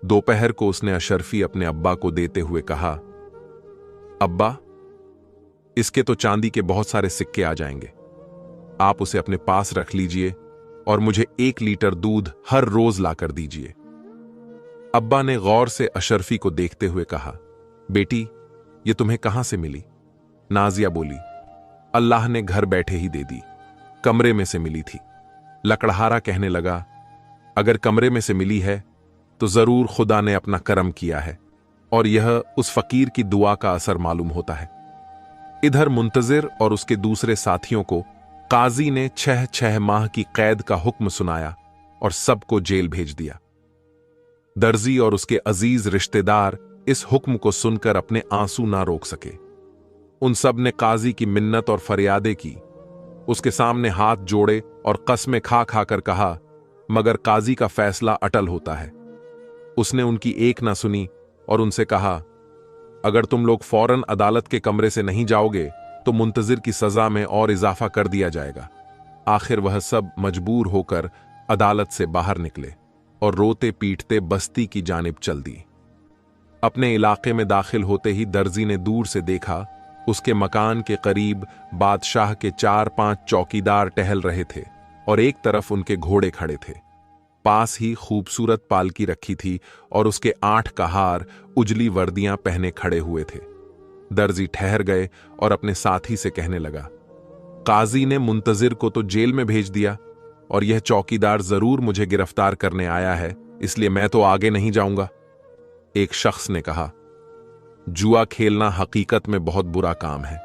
दोपहर को उसने अशर्फी अपने अब्बा को देते हुए कहा, अब्बा, इसके तो चांदी के बहुत सारे सिक्के आ जाएंगे, आप उसे अपने पास रख लीजिए और मुझे 1 लीटर दूध हर रोज लाकर दीजिए। अब्बा ने गौर से अशर्फी को देखते हुए कहा, बेटी ये तुम्हें कहां से मिली। नाजिया बोली, अल्लाह ने घर बैठे ही दे दी, कमरे में से मिली थी। लकड़हारा कहने लगा, अगर कमरे में से मिली है तो जरूर खुदा ने अपना करम किया है और यह उस फकीर की दुआ का असर मालूम होता है। इधर मुंतजिर और उसके दूसरे साथियों को काजी ने 6 माह की कैद का हुक्म सुनाया और सबको जेल भेज दिया। दर्जी और उसके अजीज रिश्तेदार इस हुक्म को सुनकर अपने आंसू ना रोक सके। उन सब ने काजी की मिन्नत और फरियादें की, उसके सामने हाथ जोड़े और कस्में खा खाकर कहा, मगर काजी का फैसला अटल होता है। उसने उनकी एक ना सुनी और उनसे कहा, अगर तुम लोग फौरन अदालत के कमरे से नहीं जाओगे तो मुंतजिर की सजा में और इजाफा कर दिया जाएगा। आखिर वह सब मजबूर होकर अदालत से बाहर निकले और रोते पीटते बस्ती की जानिब चल दी। अपने इलाके में दाखिल होते ही दर्जी ने दूर से देखा, उसके मकान के करीब बादशाह के 4-5 चौकीदार टहल रहे थे और एक तरफ उनके घोड़े खड़े थे। पास ही खूबसूरत पालकी रखी थी और उसके 8 कहार उजली वर्दियां पहने खड़े हुए थे। दर्जी ठहर गए और अपने साथी से कहने लगा, काजी ने मुंतजिर को तो जेल में भेज दिया और यह चौकीदार जरूर मुझे गिरफ्तार करने आया है, इसलिए मैं तो आगे नहीं जाऊंगा। एक शख्स ने कहा, जुआ खेलना हकीकत में बहुत बुरा काम है,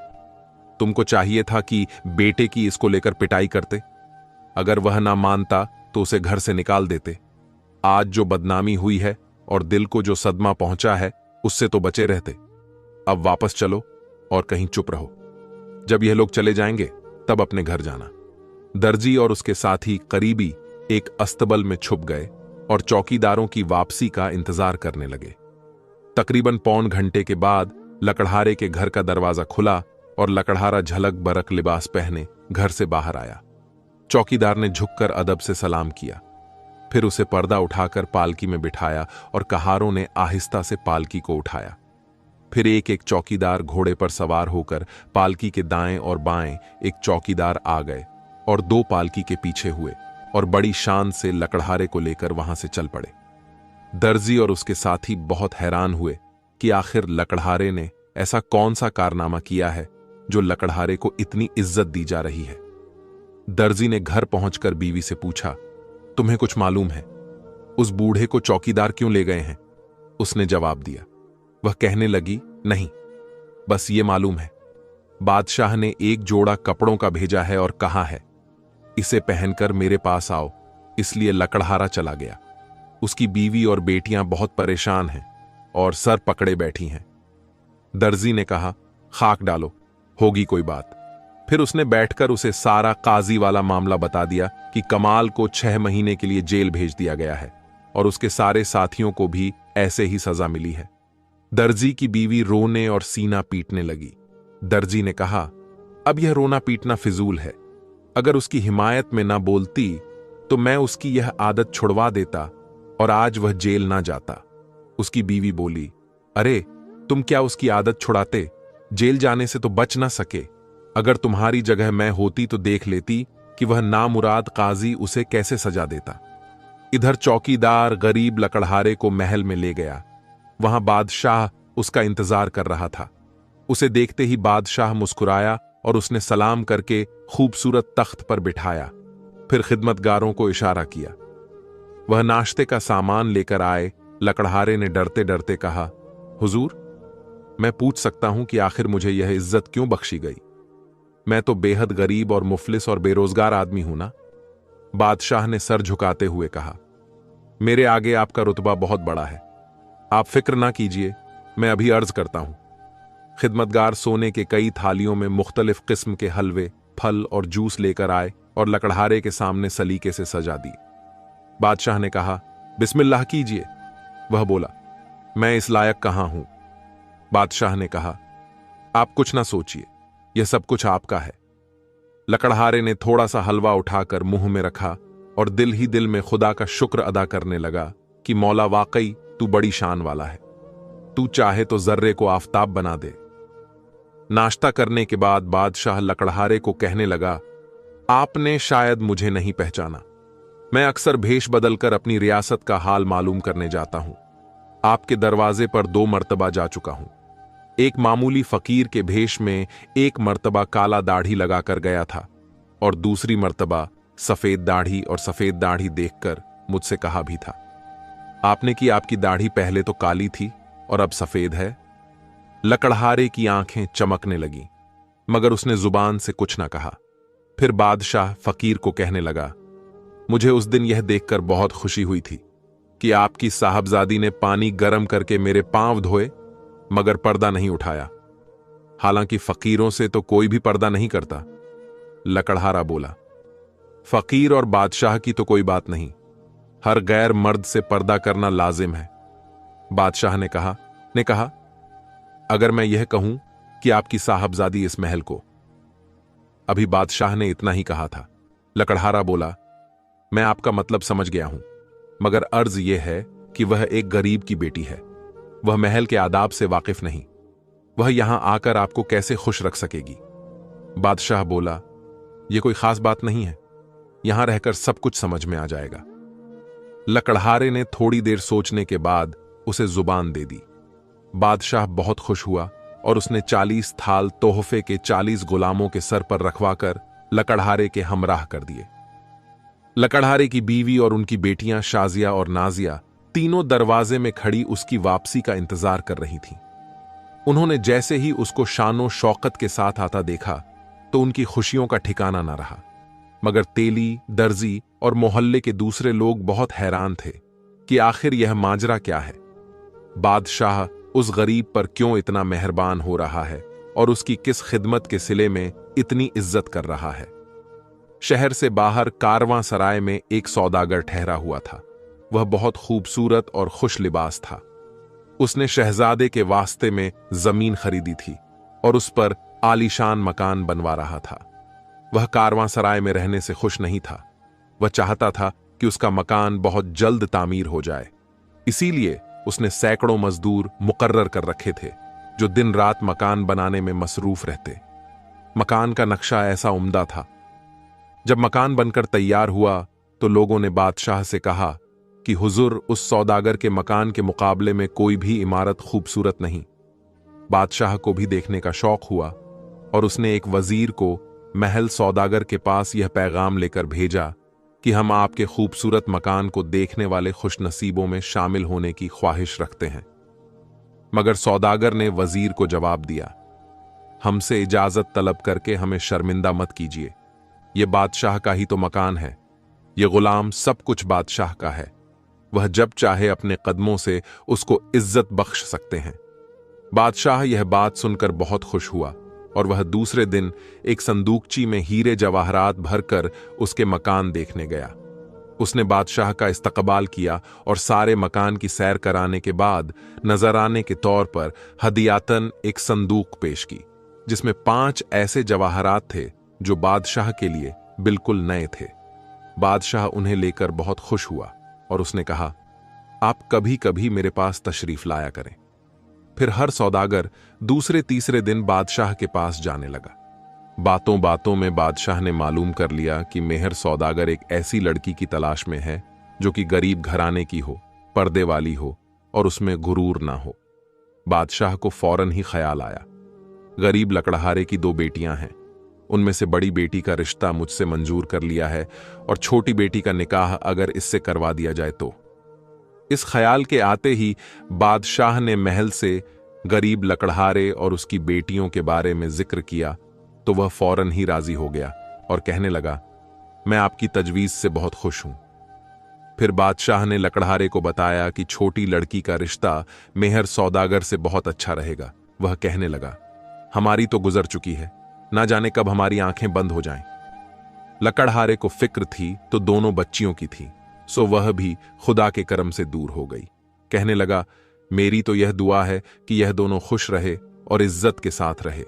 तुमको चाहिए था कि बेटे की इसको लेकर पिटाई करते। अगर वह ना मानता तो उसे घर से निकाल देते। आज जो बदनामी हुई है और दिल को जो सदमा पहुंचा है उससे तो बचे रहते। अब वापस चलो और कहीं चुप रहो। जब यह लोग चले जाएंगे तब अपने घर जाना। दर्जी और उसके साथी करीबी एक अस्तबल में छुप गए और चौकीदारों की वापसी का इंतजार करने लगे। तकरीबन पौन घंटे के बाद लकड़हारे के घर का दरवाजा खुला और लकड़हारा झलक बरक लिबास पहने घर से बाहर आया। चौकीदार ने झुककर अदब से सलाम किया, फिर उसे पर्दा उठाकर पालकी में बिठाया और कहारों ने आहिस्ता से पालकी को उठाया। फिर एक एक चौकीदार घोड़े पर सवार होकर पालकी के दाएं और बाएं एक चौकीदार आ गए और 2 पालकी के पीछे हुए और बड़ी शान से लकड़हारे को लेकर वहां से चल पड़े। दर्जी और उसके साथी बहुत हैरान हुए कि आखिर लकड़हारे ने ऐसा कौन सा कारनामा किया है जो लकड़हारे को इतनी इज्जत दी जा रही है। दर्जी ने घर पहुंचकर बीवी से पूछा, तुम्हें कुछ मालूम है, उस बूढ़े को चौकीदार क्यों ले गए हैं। उसने जवाब दिया। वह कहने लगी, नहीं, बस ये मालूम है, बादशाह ने एक जोड़ा कपड़ों का भेजा है और कहा है इसे पहनकर मेरे पास आओ, इसलिए लकड़हारा चला गया। उसकी बीवी और बेटियां बहुत परेशान हैं और सर पकड़े बैठी हैं। दर्जी ने कहा, खाक डालो, होगी कोई बात। फिर उसने बैठकर उसे सारा काजी वाला मामला बता दिया कि कमाल को 6 महीने के लिए जेल भेज दिया गया है और उसके सारे साथियों को भी ऐसे ही सजा मिली है। दर्जी की बीवी रोने और सीना पीटने लगी। दर्जी ने कहा, अब यह रोना पीटना फिजूल है। अगर उसकी हिमायत में ना बोलती तो मैं उसकी यह आदत छुड़वा देता और आज वह जेल ना जाता। उसकी बीवी बोली, अरे तुम क्या उसकी आदत छुड़ाते? जेल जाने से तो बच ना सके। अगर तुम्हारी जगह मैं होती तो देख लेती कि वह नामुराद काजी उसे कैसे सजा देता। इधर चौकीदार गरीब लकड़हारे को महल में ले गया। वहां बादशाह उसका इंतजार कर रहा था। उसे देखते ही बादशाह मुस्कुराया और उसने सलाम करके खूबसूरत तख्त पर बिठाया। फिर खिदमतगारों को इशारा किया। वह नाश्ते का सामान लेकर आए। लकड़हारे ने डरते डरते कहा, हुजूर, मैं पूछ सकता हूं कि आखिर मुझे यह इज्जत क्यों बख्शी गई? मैं तो बेहद गरीब और मुफलिस और बेरोजगार आदमी हूं ना। बादशाह ने सर झुकाते हुए कहा, मेरे आगे आपका रुतबा बहुत बड़ा है, आप फिक्र ना कीजिए, मैं अभी अर्ज करता हूं। खिदमतगार सोने के कई थालियों में मुख्तलिफ किस्म के हलवे, फल और जूस लेकर आए और लकड़हारे के सामने सलीके से सजा दी। बादशाह ने कहा, बिस्मिल्लाह कीजिए। वह बोला, मैं इस लायक कहां हूं? बादशाह ने कहा, आप कुछ ना सोचिए, यह सब कुछ आपका है। लकड़हारे ने थोड़ा सा हलवा उठाकर मुंह में रखा और दिल ही दिल में खुदा का शुक्र अदा करने लगा कि मौला वाकई तू बड़ी शान वाला है, तू चाहे तो जर्रे को आफताब बना दे। नाश्ता करने के बाद बादशाह लकड़हारे को कहने लगा, आपने शायद मुझे नहीं पहचाना। मैं अक्सर भेष बदलकर अपनी रियासत का हाल मालूम करने जाता हूं। आपके दरवाजे पर 2 मर्तबा जा चुका हूं। एक मामूली फकीर के भेष में एक मर्तबा काला दाढ़ी लगाकर गया था और दूसरी मर्तबा सफेद दाढ़ी और सफेद दाढ़ी देखकर मुझसे कहा भी था। आपने कि आपकी दाढ़ी पहले तो काली थी और अब सफेद है। लकड़हारे की आंखें चमकने लगीं, मगर उसने जुबान से कुछ ना कहा। फिर बादशाह फकीर को कहने लगा, मुझे उस दिन यह देखकर बहुत खुशी हुई थी कि आपकी साहबजादी ने पानी गर्म करके मेरे पांव धोए मगर पर्दा नहीं उठाया। हालांकि फकीरों से तो कोई भी पर्दा नहीं करता। लकड़हारा बोला, फकीर और बादशाह की तो कोई बात नहीं, हर गैर मर्द से पर्दा करना लाजिम है। बादशाह ने कहा, अगर मैं यह कहूं कि आपकी साहबजादी इस महल को। अभी बादशाह ने इतना ही कहा था। लकड़हारा बोला, मैं आपका मतलब समझ गया हूं, मगर अर्ज यह है कि वह एक गरीब की बेटी है। वह महल के आदाब से वाकिफ नहीं। वह यहां आकर आपको कैसे खुश रख सकेगी? बादशाह बोला, यह कोई खास बात नहीं है, यहां रहकर सब कुछ समझ में आ जाएगा। लकड़हारे ने थोड़ी देर सोचने के बाद उसे जुबान दे दी। बादशाह बहुत खुश हुआ और उसने 40 थाल तोहफे के 40 गुलामों के सर पर रखवाकर लकड़हारे के हमराह कर दिए। लकड़हारे की बीवी और उनकी बेटियां शाजिया और नाजिया तीनों दरवाजे में खड़ी उसकी वापसी का इंतजार कर रही थीं। उन्होंने जैसे ही उसको शानो शौकत के साथ आता देखा तो उनकी खुशियों का ठिकाना न रहा। मगर तेली, दर्जी और मोहल्ले के दूसरे लोग बहुत हैरान थे कि आखिर यह माजरा क्या है। बादशाह उस गरीब पर क्यों इतना मेहरबान हो रहा है और उसकी किस खिदमत के सिले में इतनी इज्जत कर रहा है। शहर से बाहर कारवां सराय में एक सौदागर ठहरा हुआ था। वह बहुत खूबसूरत और खुश लिबास था। उसने शहजादे के वास्ते में जमीन खरीदी थी और उस पर आलीशान मकान बनवा रहा था। वह कारवां सराय में रहने से खुश नहीं था। वह चाहता था कि उसका मकान बहुत जल्द तामीर हो जाए। इसीलिए उसने सैकड़ों मजदूर मुकर्रर कर रखे थे जो दिन रात मकान बनाने में मसरूफ रहते। मकान का नक्शा ऐसा उम्दा था। जब मकान बनकर तैयार हुआ तो लोगों ने बादशाह से कहा कि हुजूर, उस सौदागर के मकान के मुकाबले में कोई भी इमारत खूबसूरत नहीं। बादशाह को भी देखने का शौक हुआ और उसने एक वजीर को महल सौदागर के पास यह पैगाम लेकर भेजा कि हम आपके खूबसूरत मकान को देखने वाले खुशनसीबों में शामिल होने की ख्वाहिश रखते हैं। मगर सौदागर ने वजीर को जवाब दिया, हमसे इजाजत तलब करके हमें शर्मिंदा मत कीजिए। ये बादशाह का ही तो मकान है। ये गुलाम सब कुछ बादशाह का है। वह जब चाहे अपने कदमों से उसको इज्जत बख्श सकते हैं। बादशाह यह बात सुनकर बहुत खुश हुआ और वह दूसरे दिन एक संदूकची में हीरे जवाहरात भरकर उसके मकान देखने गया। उसने बादशाह का इस्तकबाल किया और सारे मकान की सैर कराने के बाद नजराने के तौर पर हदियातन एक संदूक पेश की, जिसमें 5 ऐसे जवाहरात थे जो बादशाह के लिए बिल्कुल नए थे। बादशाह उन्हें लेकर बहुत खुश हुआ और उसने कहा, आप कभी कभी मेरे पास तशरीफ लाया करें। फिर हर सौदागर दूसरे तीसरे दिन बादशाह के पास जाने लगा। बातों बातों में बादशाह ने मालूम कर लिया कि मेहर सौदागर एक ऐसी लड़की की तलाश में है जो कि गरीब घराने की हो, पर्दे वाली हो और उसमें गुरूर ना हो। बादशाह को फौरन ही ख्याल आया, गरीब लकड़हारे की 2 बेटियां हैं। उनमें से बड़ी बेटी का रिश्ता मुझसे मंजूर कर लिया है और छोटी बेटी का निकाह अगर इससे करवा दिया जाए तो। इस ख्याल के आते ही बादशाह ने महल से गरीब लकड़हारे और उसकी बेटियों के बारे में जिक्र किया तो वह फौरन ही राजी हो गया और कहने लगा, मैं आपकी तजवीज से बहुत खुश हूं। फिर बादशाह ने लकड़हारे को बताया कि छोटी लड़की का रिश्ता मेहर सौदागर से बहुत अच्छा रहेगा। वह कहने लगा, हमारी तो गुजर चुकी है, ना जाने कब हमारी आंखें बंद हो जाएं। लकड़हारे को फिक्र थी तो दोनों बच्चियों की थी, सो वह भी खुदा के करम से दूर हो गई। कहने लगा, मेरी तो यह दुआ है कि यह दोनों खुश रहे और इज्जत के साथ रहे।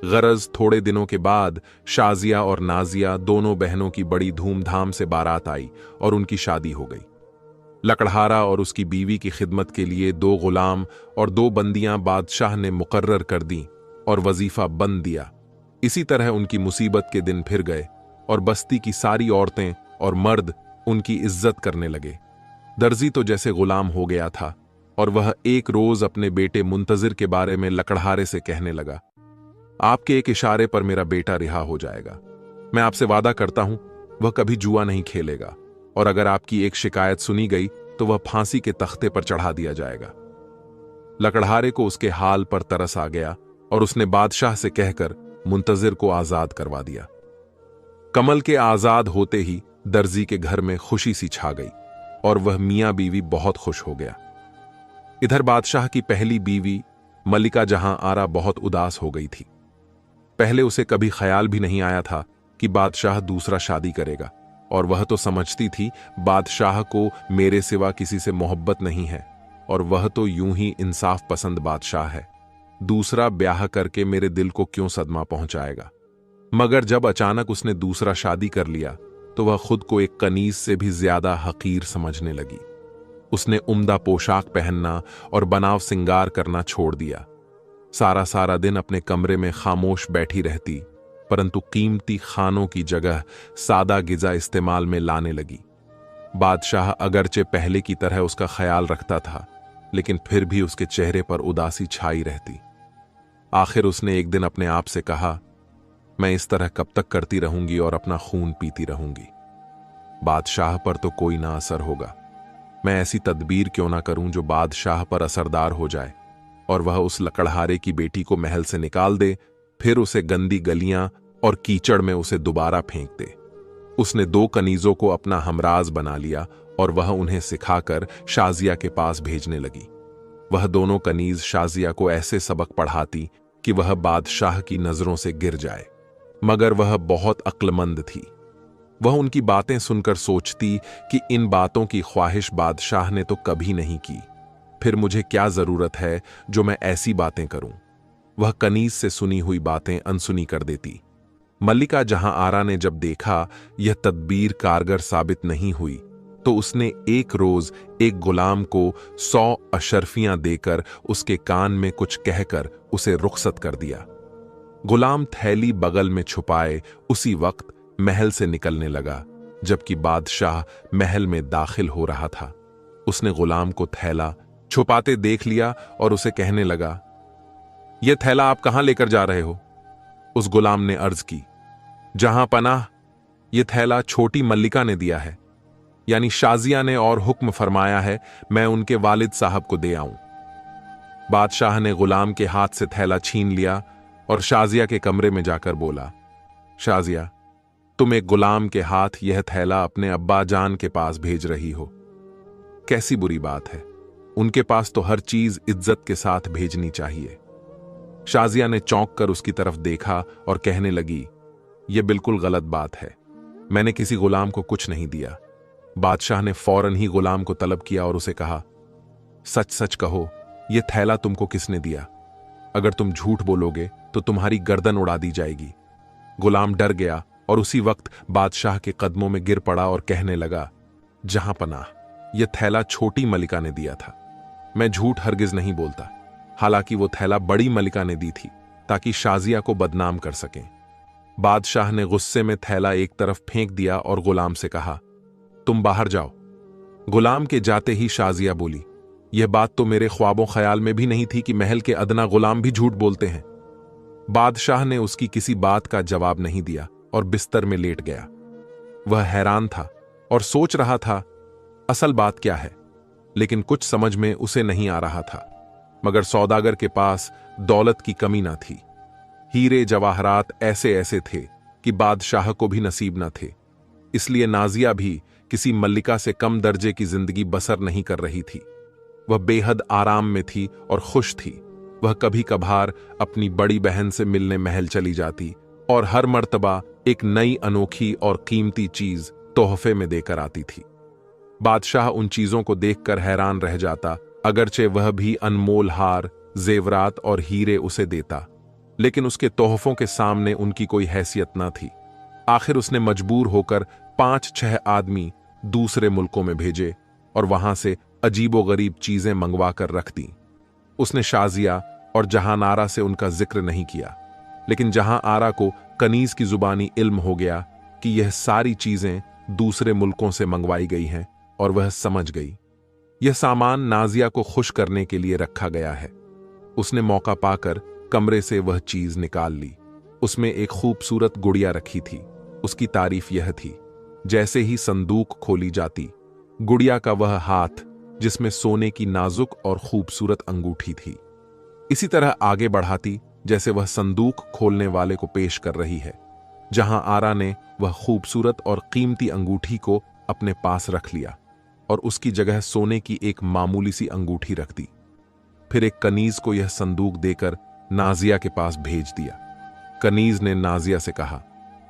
गरज थोड़े दिनों के बाद शाजिया और नाजिया दोनों बहनों की बड़ी धूमधाम से बारात आई और उनकी शादी हो गई। लकड़हारा और उसकी बीवी की खिदमत के लिए 2 गुलाम और 2 बंदियां बादशाह ने मुकर्रर कर दी और वजीफा बंद दिया। इसी तरह उनकी मुसीबत के दिन फिर गए और बस्ती की सारी औरतें और मर्द उनकी इज्जत करने लगे। दर्जी तो जैसे गुलाम हो गया था और वह एक रोज अपने बेटे मुंतजिर के बारे में लकड़हारे से कहने लगा, आपके एक इशारे पर मेरा बेटा रिहा हो जाएगा। मैं आपसे वादा करता हूं वह कभी जुआ नहीं खेलेगा और अगर आपकी एक शिकायत सुनी गई तो वह फांसी के तख्ते पर चढ़ा दिया जाएगा। लकड़हारे को उसके हाल पर तरस आ गया और उसने बादशाह से कहकर मुंतजिर को आजाद करवा दिया। कमल के आजाद होते ही दर्जी के घर में खुशी सी छा गई और वह मियां बीवी बहुत खुश हो गया। इधर बादशाह की पहली बीवी मलिका जहां आरा बहुत उदास हो गई थी। पहले उसे कभी ख्याल भी नहीं आया था कि बादशाह दूसरा शादी करेगा और वह तो समझती थी बादशाह को मेरे सिवा किसी से मोहब्बत नहीं है और वह तो यूं ही इंसाफ पसंद बादशाह है। दूसरा ब्याह करके मेरे दिल को क्यों सदमा पहुंचाएगा। मगर जब अचानक उसने दूसरा शादी कर लिया तो वह खुद को एक कनीज से भी ज्यादा हकीर समझने लगी। उसने उम्दा पोशाक पहनना और बनाव सिंगार करना छोड़ दिया। सारा सारा दिन अपने कमरे में खामोश बैठी रहती, परंतु कीमती खानों की जगह सादा गिजा इस्तेमाल में लाने लगी। बादशाह अगरचे पहले की तरह उसका ख्याल रखता था, लेकिन फिर भी उसके चेहरे पर उदासी छाई रहती। आखिर उसने एक दिन अपने आप से कहा, मैं इस तरह कब तक करती रहूंगी और अपना खून पीती रहूंगी। बादशाह पर तो कोई ना असर होगा, मैं ऐसी तदबीर क्यों ना करूं जो बादशाह पर असरदार हो जाए और वह उस लकड़हारे की बेटी को महल से निकाल दे, फिर उसे गंदी गलियां और कीचड़ में उसे दोबारा फेंक दे। उसने 2 कनीजों को अपना हमराज बना लिया और वह उन्हें सिखाकर शाजिया के पास भेजने लगी। वह दोनों कनीज शाजिया को ऐसे सबक पढ़ाती कि वह बादशाह की नजरों से गिर जाए। मगर वह बहुत अक्लमंद थी। वह उनकी बातें सुनकर सोचती कि इन बातों की ख्वाहिश बादशाह ने तो कभी नहीं की, फिर मुझे क्या जरूरत है जो मैं ऐसी बातें करूं। वह कनीज से सुनी हुई बातें अनसुनी कर देती। मल्लिका जहां आरा ने जब देखा यह तदबीर कारगर साबित नहीं हुई तो उसने एक रोज एक गुलाम को 100 अशरफियां देकर उसके कान में कुछ कहकर उसे रुखसत कर दिया। गुलाम थैली बगल में छुपाए उसी वक्त महल से निकलने लगा, जबकि बादशाह महल में दाखिल हो रहा था। उसने गुलाम को थैला छुपाते देख लिया और उसे कहने लगा, यह थैला आप कहां लेकर जा रहे हो? उस गुलाम ने अर्ज की, जहां पनाह, यह थैला छोटी मल्लिका ने दिया है, यानी शाजिया ने, और हुक्म फरमाया है मैं उनके वालिद साहब को दे आऊं। बादशाह ने गुलाम के हाथ से थैला छीन लिया और शाजिया के कमरे में जाकर बोला, शाजिया, तुम एक गुलाम के हाथ यह थैला अपने अब्बा जान के पास भेज रही हो। कैसी बुरी बात है, उनके पास तो हर चीज इज्जत के साथ भेजनी चाहिए। शाजिया ने चौंक कर उसकी तरफ देखा और कहने लगी, यह बिल्कुल गलत बात है, मैंने किसी गुलाम को कुछ नहीं दिया। बादशाह ने फौरन ही गुलाम को तलब किया और उसे कहा, सच सच कहो, यह थैला तुमको किसने दिया? अगर तुम झूठ बोलोगे तो तुम्हारी गर्दन उड़ा दी जाएगी। गुलाम डर गया और उसी वक्त बादशाह के कदमों में गिर पड़ा और कहने लगा, जहां पनाह, यह थैला छोटी मलिका ने दिया था। मैं झूठ हरगिज नहीं बोलता। हालांकि वो थैला बड़ी मलिका ने दी थी ताकि शाजिया को बदनाम कर सकें। बादशाह ने गुस्से में थैला एक तरफ फेंक दिया और गुलाम से कहा, तुम बाहर जाओ। गुलाम के जाते ही शाजिया बोली, यह बात तो मेरे ख्वाबों ख्याल में भी नहीं थी कि महल के अदना गुलाम भी झूठ बोलते हैं। बादशाह ने उसकी किसी बात का जवाब नहीं दिया और बिस्तर में लेट गया। वह हैरान था और सोच रहा था असल बात क्या है, लेकिन कुछ समझ में उसे नहीं आ रहा था। मगर सौदागर के पास दौलत की कमी न थी। हीरे जवाहरात ऐसे ऐसे थे कि बादशाह को भी नसीब न थे। इसलिए नाजिया भी किसी मल्लिका से कम दर्जे की जिंदगी बसर नहीं कर रही थी। वह बेहद आराम में थी और खुश थी। वह कभी कभार अपनी बड़ी बहन से मिलने महल चली जाती और हर मर्तबा एक नई अनोखी और कीमती चीज तोहफे में देकर आती थी। बादशाह उन चीजों को देखकर हैरान रह जाता, अगरचे वह भी अनमोल हार, जेवरात और हीरे उसे देता, लेकिन उसके तोहफों के सामने उनकी कोई हैसियत न थी। आखिर उसने मजबूर होकर 5-6 आदमी दूसरे मुल्कों में भेजे और वहां से अजीबोगरीब चीजें मंगवा कर रख दी। उसने शाजिया और जहानारा से उनका जिक्र नहीं किया, लेकिन जहां आरा को कनीज की जुबानी इल्म हो गया कि यह सारी चीजें दूसरे मुल्कों से मंगवाई गई हैं और वह समझ गई यह सामान नाजिया को खुश करने के लिए रखा गया है। उसने मौका पाकर कमरे से वह चीज निकाल ली। उसमें एक खूबसूरत गुड़िया रखी थी। उसकी तारीफ यह थी, जैसे ही संदूक खोली जाती, गुड़िया का वह हाथ जिसमें सोने की नाजुक और खूबसूरत अंगूठी थी, इसी तरह आगे बढ़ाती जैसे वह संदूक खोलने वाले को पेश कर रही है। जहां आरा ने वह खूबसूरत और कीमती अंगूठी को अपने पास रख लिया और उसकी जगह सोने की एक मामूली सी अंगूठी रख दी। फिर एक कनीज को यह संदूक देकर नाजिया के पास भेज दिया। कनीज ने नाजिया से कहा,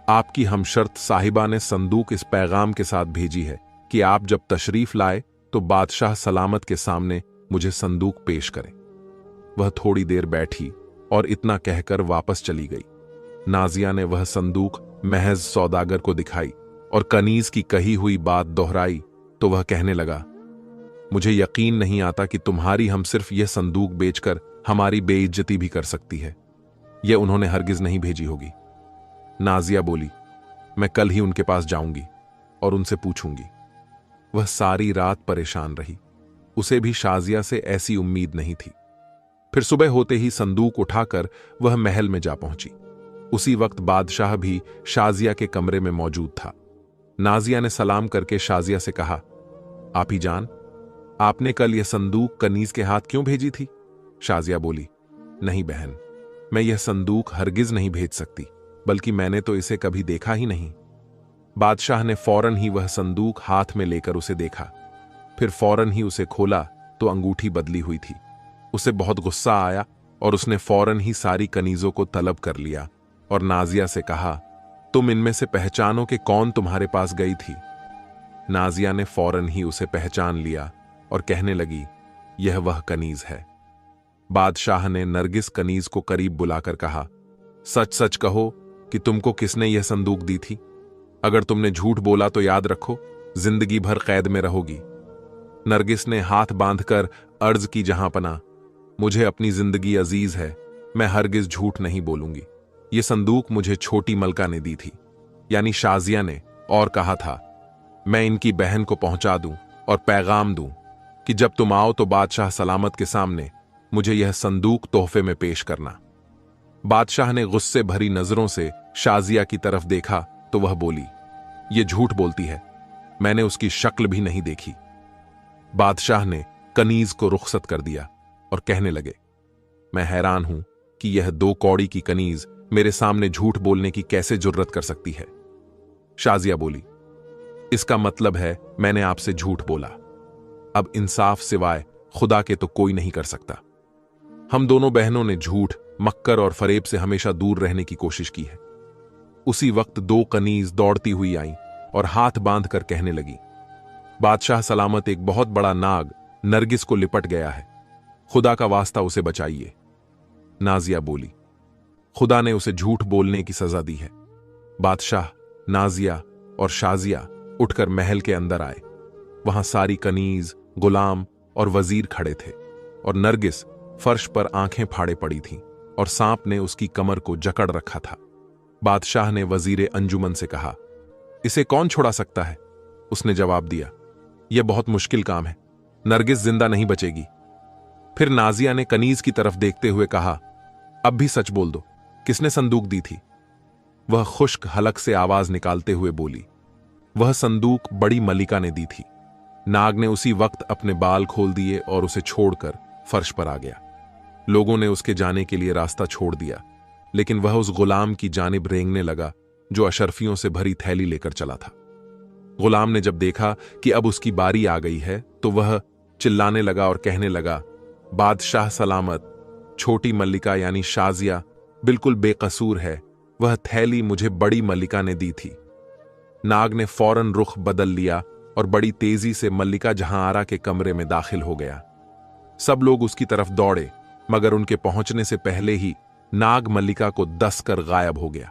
आपकी हमशर्त साहिबा ने संदूक इस पैगाम के साथ भेजी है कि आप जब तशरीफ लाए तो बादशाह सलामत के सामने मुझे संदूक पेश करें। वह थोड़ी देर बैठी और इतना कहकर वापस चली गई। नाजिया ने वह संदूक महज सौदागर को दिखाई और कनीज की कही हुई बात दोहराई तो वह कहने लगा, मुझे यकीन नहीं आता कि तुम्हारी हम सिर्फ यह संदूक बेचकर हमारी बेइज्जती भी कर सकती है। यह उन्होंने हरगिज नहीं भेजी होगी। नाजिया बोली, मैं कल ही उनके पास जाऊंगी और उनसे पूछूंगी। वह सारी रात परेशान रही। उसे भी शाजिया से ऐसी उम्मीद नहीं थी। फिर सुबह होते ही संदूक उठाकर वह महल में जा पहुंची। उसी वक्त बादशाह भी शाजिया के कमरे में मौजूद था। नाजिया ने सलाम करके शाजिया से कहा, आप ही जान, आपने कल यह संदूक कनीज के हाथ क्यों भेजी थी? शाजिया बोली, नहीं बहन, मैं यह संदूक हरगिज नहीं भेज सकती, बल्कि मैंने तो इसे कभी देखा ही नहीं। बादशाह ने फौरन ही वह संदूक हाथ में लेकर उसे देखा। फिर फौरन ही उसे खोला तो अंगूठी बदली हुई थी। उसे बहुत गुस्सा आया और उसने फौरन ही सारी कनीजों को तलब कर लिया और नाजिया से कहा, तुम इनमें से पहचानो कि कौन तुम्हारे पास गई थी। नाजिया ने फौरन ही उसे पहचान लिया और कहने लगी, यह वह कनीज है। बादशाह ने नरगिस कनीज को करीब बुलाकर कहा, सच सच कहो कि तुमको किसने यह संदूक दी थी? अगर तुमने झूठ बोला तो याद रखो, जिंदगी भर कैद में रहोगी। नरगिस ने हाथ बांधकर अर्ज की, जहां पना, मुझे अपनी जिंदगी अजीज है, मैं हरगिज झूठ नहीं बोलूंगी। यह संदूक मुझे छोटी मलका ने दी थी, यानी शाजिया ने, और कहा था मैं इनकी बहन को पहुंचा दूं और पैगाम दूं कि जब तुम आओ तो बादशाह सलामत के सामने मुझे यह संदूक तोहफे में पेश करना। बादशाह ने गुस्से भरी नजरों से शाजिया की तरफ देखा तो वह बोली, यह झूठ बोलती है, मैंने उसकी शक्ल भी नहीं देखी। बादशाह ने कनीज को रुखसत कर दिया और कहने लगे, मैं हैरान हूं कि यह 2 कौड़ी की कनीज मेरे सामने झूठ बोलने की कैसे जुर्रत कर सकती है। शाजिया बोली, इसका मतलब है मैंने आपसे झूठ बोला। अब इंसाफ सिवाय खुदा के तो कोई नहीं कर सकता। हम दोनों बहनों ने झूठ, मक्कर और फरेब से हमेशा दूर रहने की कोशिश की है। उसी वक्त 2 कनीज दौड़ती हुई आईं और हाथ बांधकर कहने लगी, बादशाह सलामत, एक बहुत बड़ा नाग नरगिस को लिपट गया है, खुदा का वास्ता उसे बचाइए। नाजिया बोली, खुदा ने उसे झूठ बोलने की सजा दी है। बादशाह, नाजिया और शाजिया उठकर महल के अंदर आए। वहां सारी कनीज, गुलाम और वजीर खड़े थे और नरगिस फर्श पर आंखें फाड़े पड़ी थीं और सांप ने उसकी कमर को जकड़ रखा था। बादशाह ने वजीर अंजुमन से कहा, इसे कौन छुड़ा सकता है? उसने जवाब दिया, यह बहुत मुश्किल काम है, नरगिस जिंदा नहीं बचेगी। फिर नाजिया ने कनीज की तरफ देखते हुए कहा, अब भी सच बोल दो, किसने संदूक दी थी? वह खुश्क हलक से आवाज निकालते हुए बोली, वह संदूक बड़ी मलिका ने दी थी। नाग ने उसी वक्त अपने बाल खोल दिए और उसे छोड़कर फर्श पर आ गया। लोगों ने उसके जाने के लिए रास्ता छोड़ दिया, लेकिन वह उस गुलाम की जानिब रेंगने लगा जो अशर्फियों से भरी थैली लेकर चला था। गुलाम ने जब देखा कि अब उसकी बारी आ गई है तो वह चिल्लाने लगा और कहने लगा, बादशाह सलामत, छोटी मल्लिका यानी शाजिया बिल्कुल बेकसूर है, वह थैली मुझे बड़ी मल्लिका ने दी थी। नाग ने फौरन रुख बदल लिया और बड़ी तेजी से मल्लिका जहांआरा के कमरे में दाखिल हो गया। सब लोग उसकी तरफ दौड़े, मगर उनके पहुंचने से पहले ही नाग मल्लिका को दसकर गायब हो गया।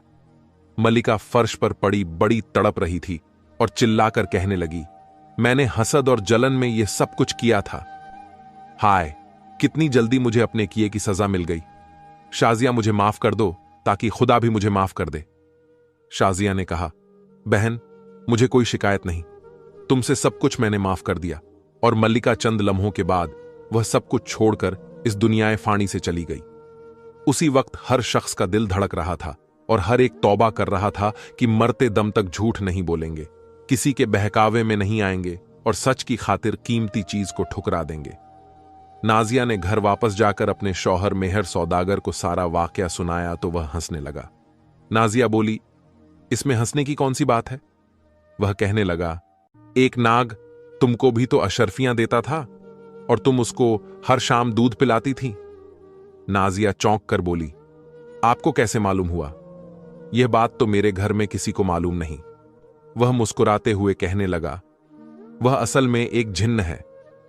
मल्लिका फर्श पर पड़ी बड़ी तड़प रही थी और चिल्लाकर कहने लगी, मैंने हसद और जलन में यह सब कुछ किया था। हाय, कितनी जल्दी मुझे अपने किए की सजा मिल गई। शाजिया, मुझे माफ कर दो ताकि खुदा भी मुझे माफ कर दे। शाजिया ने कहा, बहन, मुझे कोई शिकायत नहीं, तुमसे सब कुछ मैंने माफ कर दिया। और मल्लिका चंद लम्हों के बाद वह सब कुछ छोड़कर इस दुनियाए फानी से चली गई। उसी वक्त हर शख्स का दिल धड़क रहा था और हर एक तौबा कर रहा था कि मरते दम तक झूठ नहीं बोलेंगे, किसी के बहकावे में नहीं आएंगे और सच की खातिर कीमती चीज को ठुकरा देंगे। नाजिया ने घर वापस जाकर अपने शौहर मेहर सौदागर को सारा वाकया सुनाया तो वह हंसने लगा। नाजिया बोली, इसमें हंसने की कौन सी बात है? वह कहने लगा, एक नाग तुमको भी तो अशर्फियां देता था और तुम उसको हर शाम दूध पिलाती थी। नाजिया चौंक कर बोली, आपको कैसे मालूम हुआ? यह बात तो मेरे घर में किसी को मालूम नहीं। वह मुस्कुराते हुए कहने लगा, वह असल में एक जिन्न है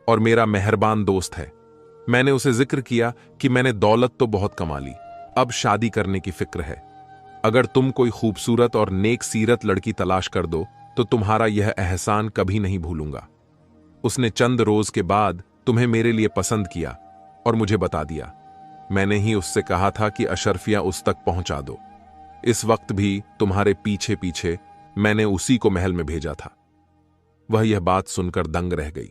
और मेरा मेहरबान दोस्त है। मैंने उसे जिक्र किया कि मैंने दौलत तो बहुत कमा ली, अब शादी करने की फिक्र है। अगर तुम कोई खूबसूरत और नेक सीरत लड़की तलाश कर दो तो तुम्हारा यह एहसान कभी नहीं भूलूंगा। उसने चंद रोज के बाद तुम्हें मेरे लिए पसंद किया और मुझे बता दिया। मैंने ही उससे कहा था कि अशर्फियां उस तक पहुंचा दो। इस वक्त भी तुम्हारे पीछे पीछे मैंने उसी को महल में भेजा था। वह यह बात सुनकर दंग रह गई।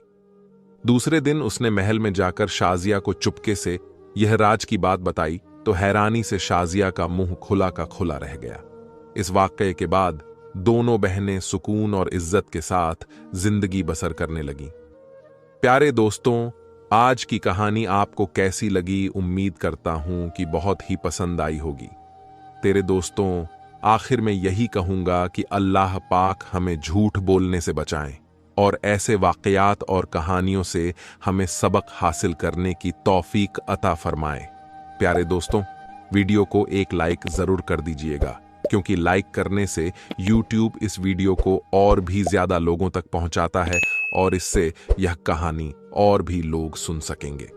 दूसरे दिन उसने महल में जाकर शाजिया को चुपके से यह राज की बात बताई तो हैरानी से शाजिया का मुंह खुला का खुला रह गया। इस वाकये के बाद दोनों बहनें सुकून और इज्जत के साथ जिंदगी बसर करने लगीं। प्यारे दोस्तों, आज की कहानी आपको कैसी लगी? उम्मीद करता हूं कि बहुत ही पसंद आई होगी। तेरे दोस्तों, आखिर में यही कहूंगा कि अल्लाह पाक हमें झूठ बोलने से बचाएं और ऐसे वाकयात और कहानियों से हमें सबक हासिल करने की तौफीक अता फरमाए। प्यारे दोस्तों, वीडियो को एक लाइक जरूर कर दीजिएगा, क्योंकि लाइक करने से YouTube इस वीडियो को और भी ज्यादा लोगों तक पहुंचाता है और इससे यह कहानी और भी लोग सुन सकेंगे।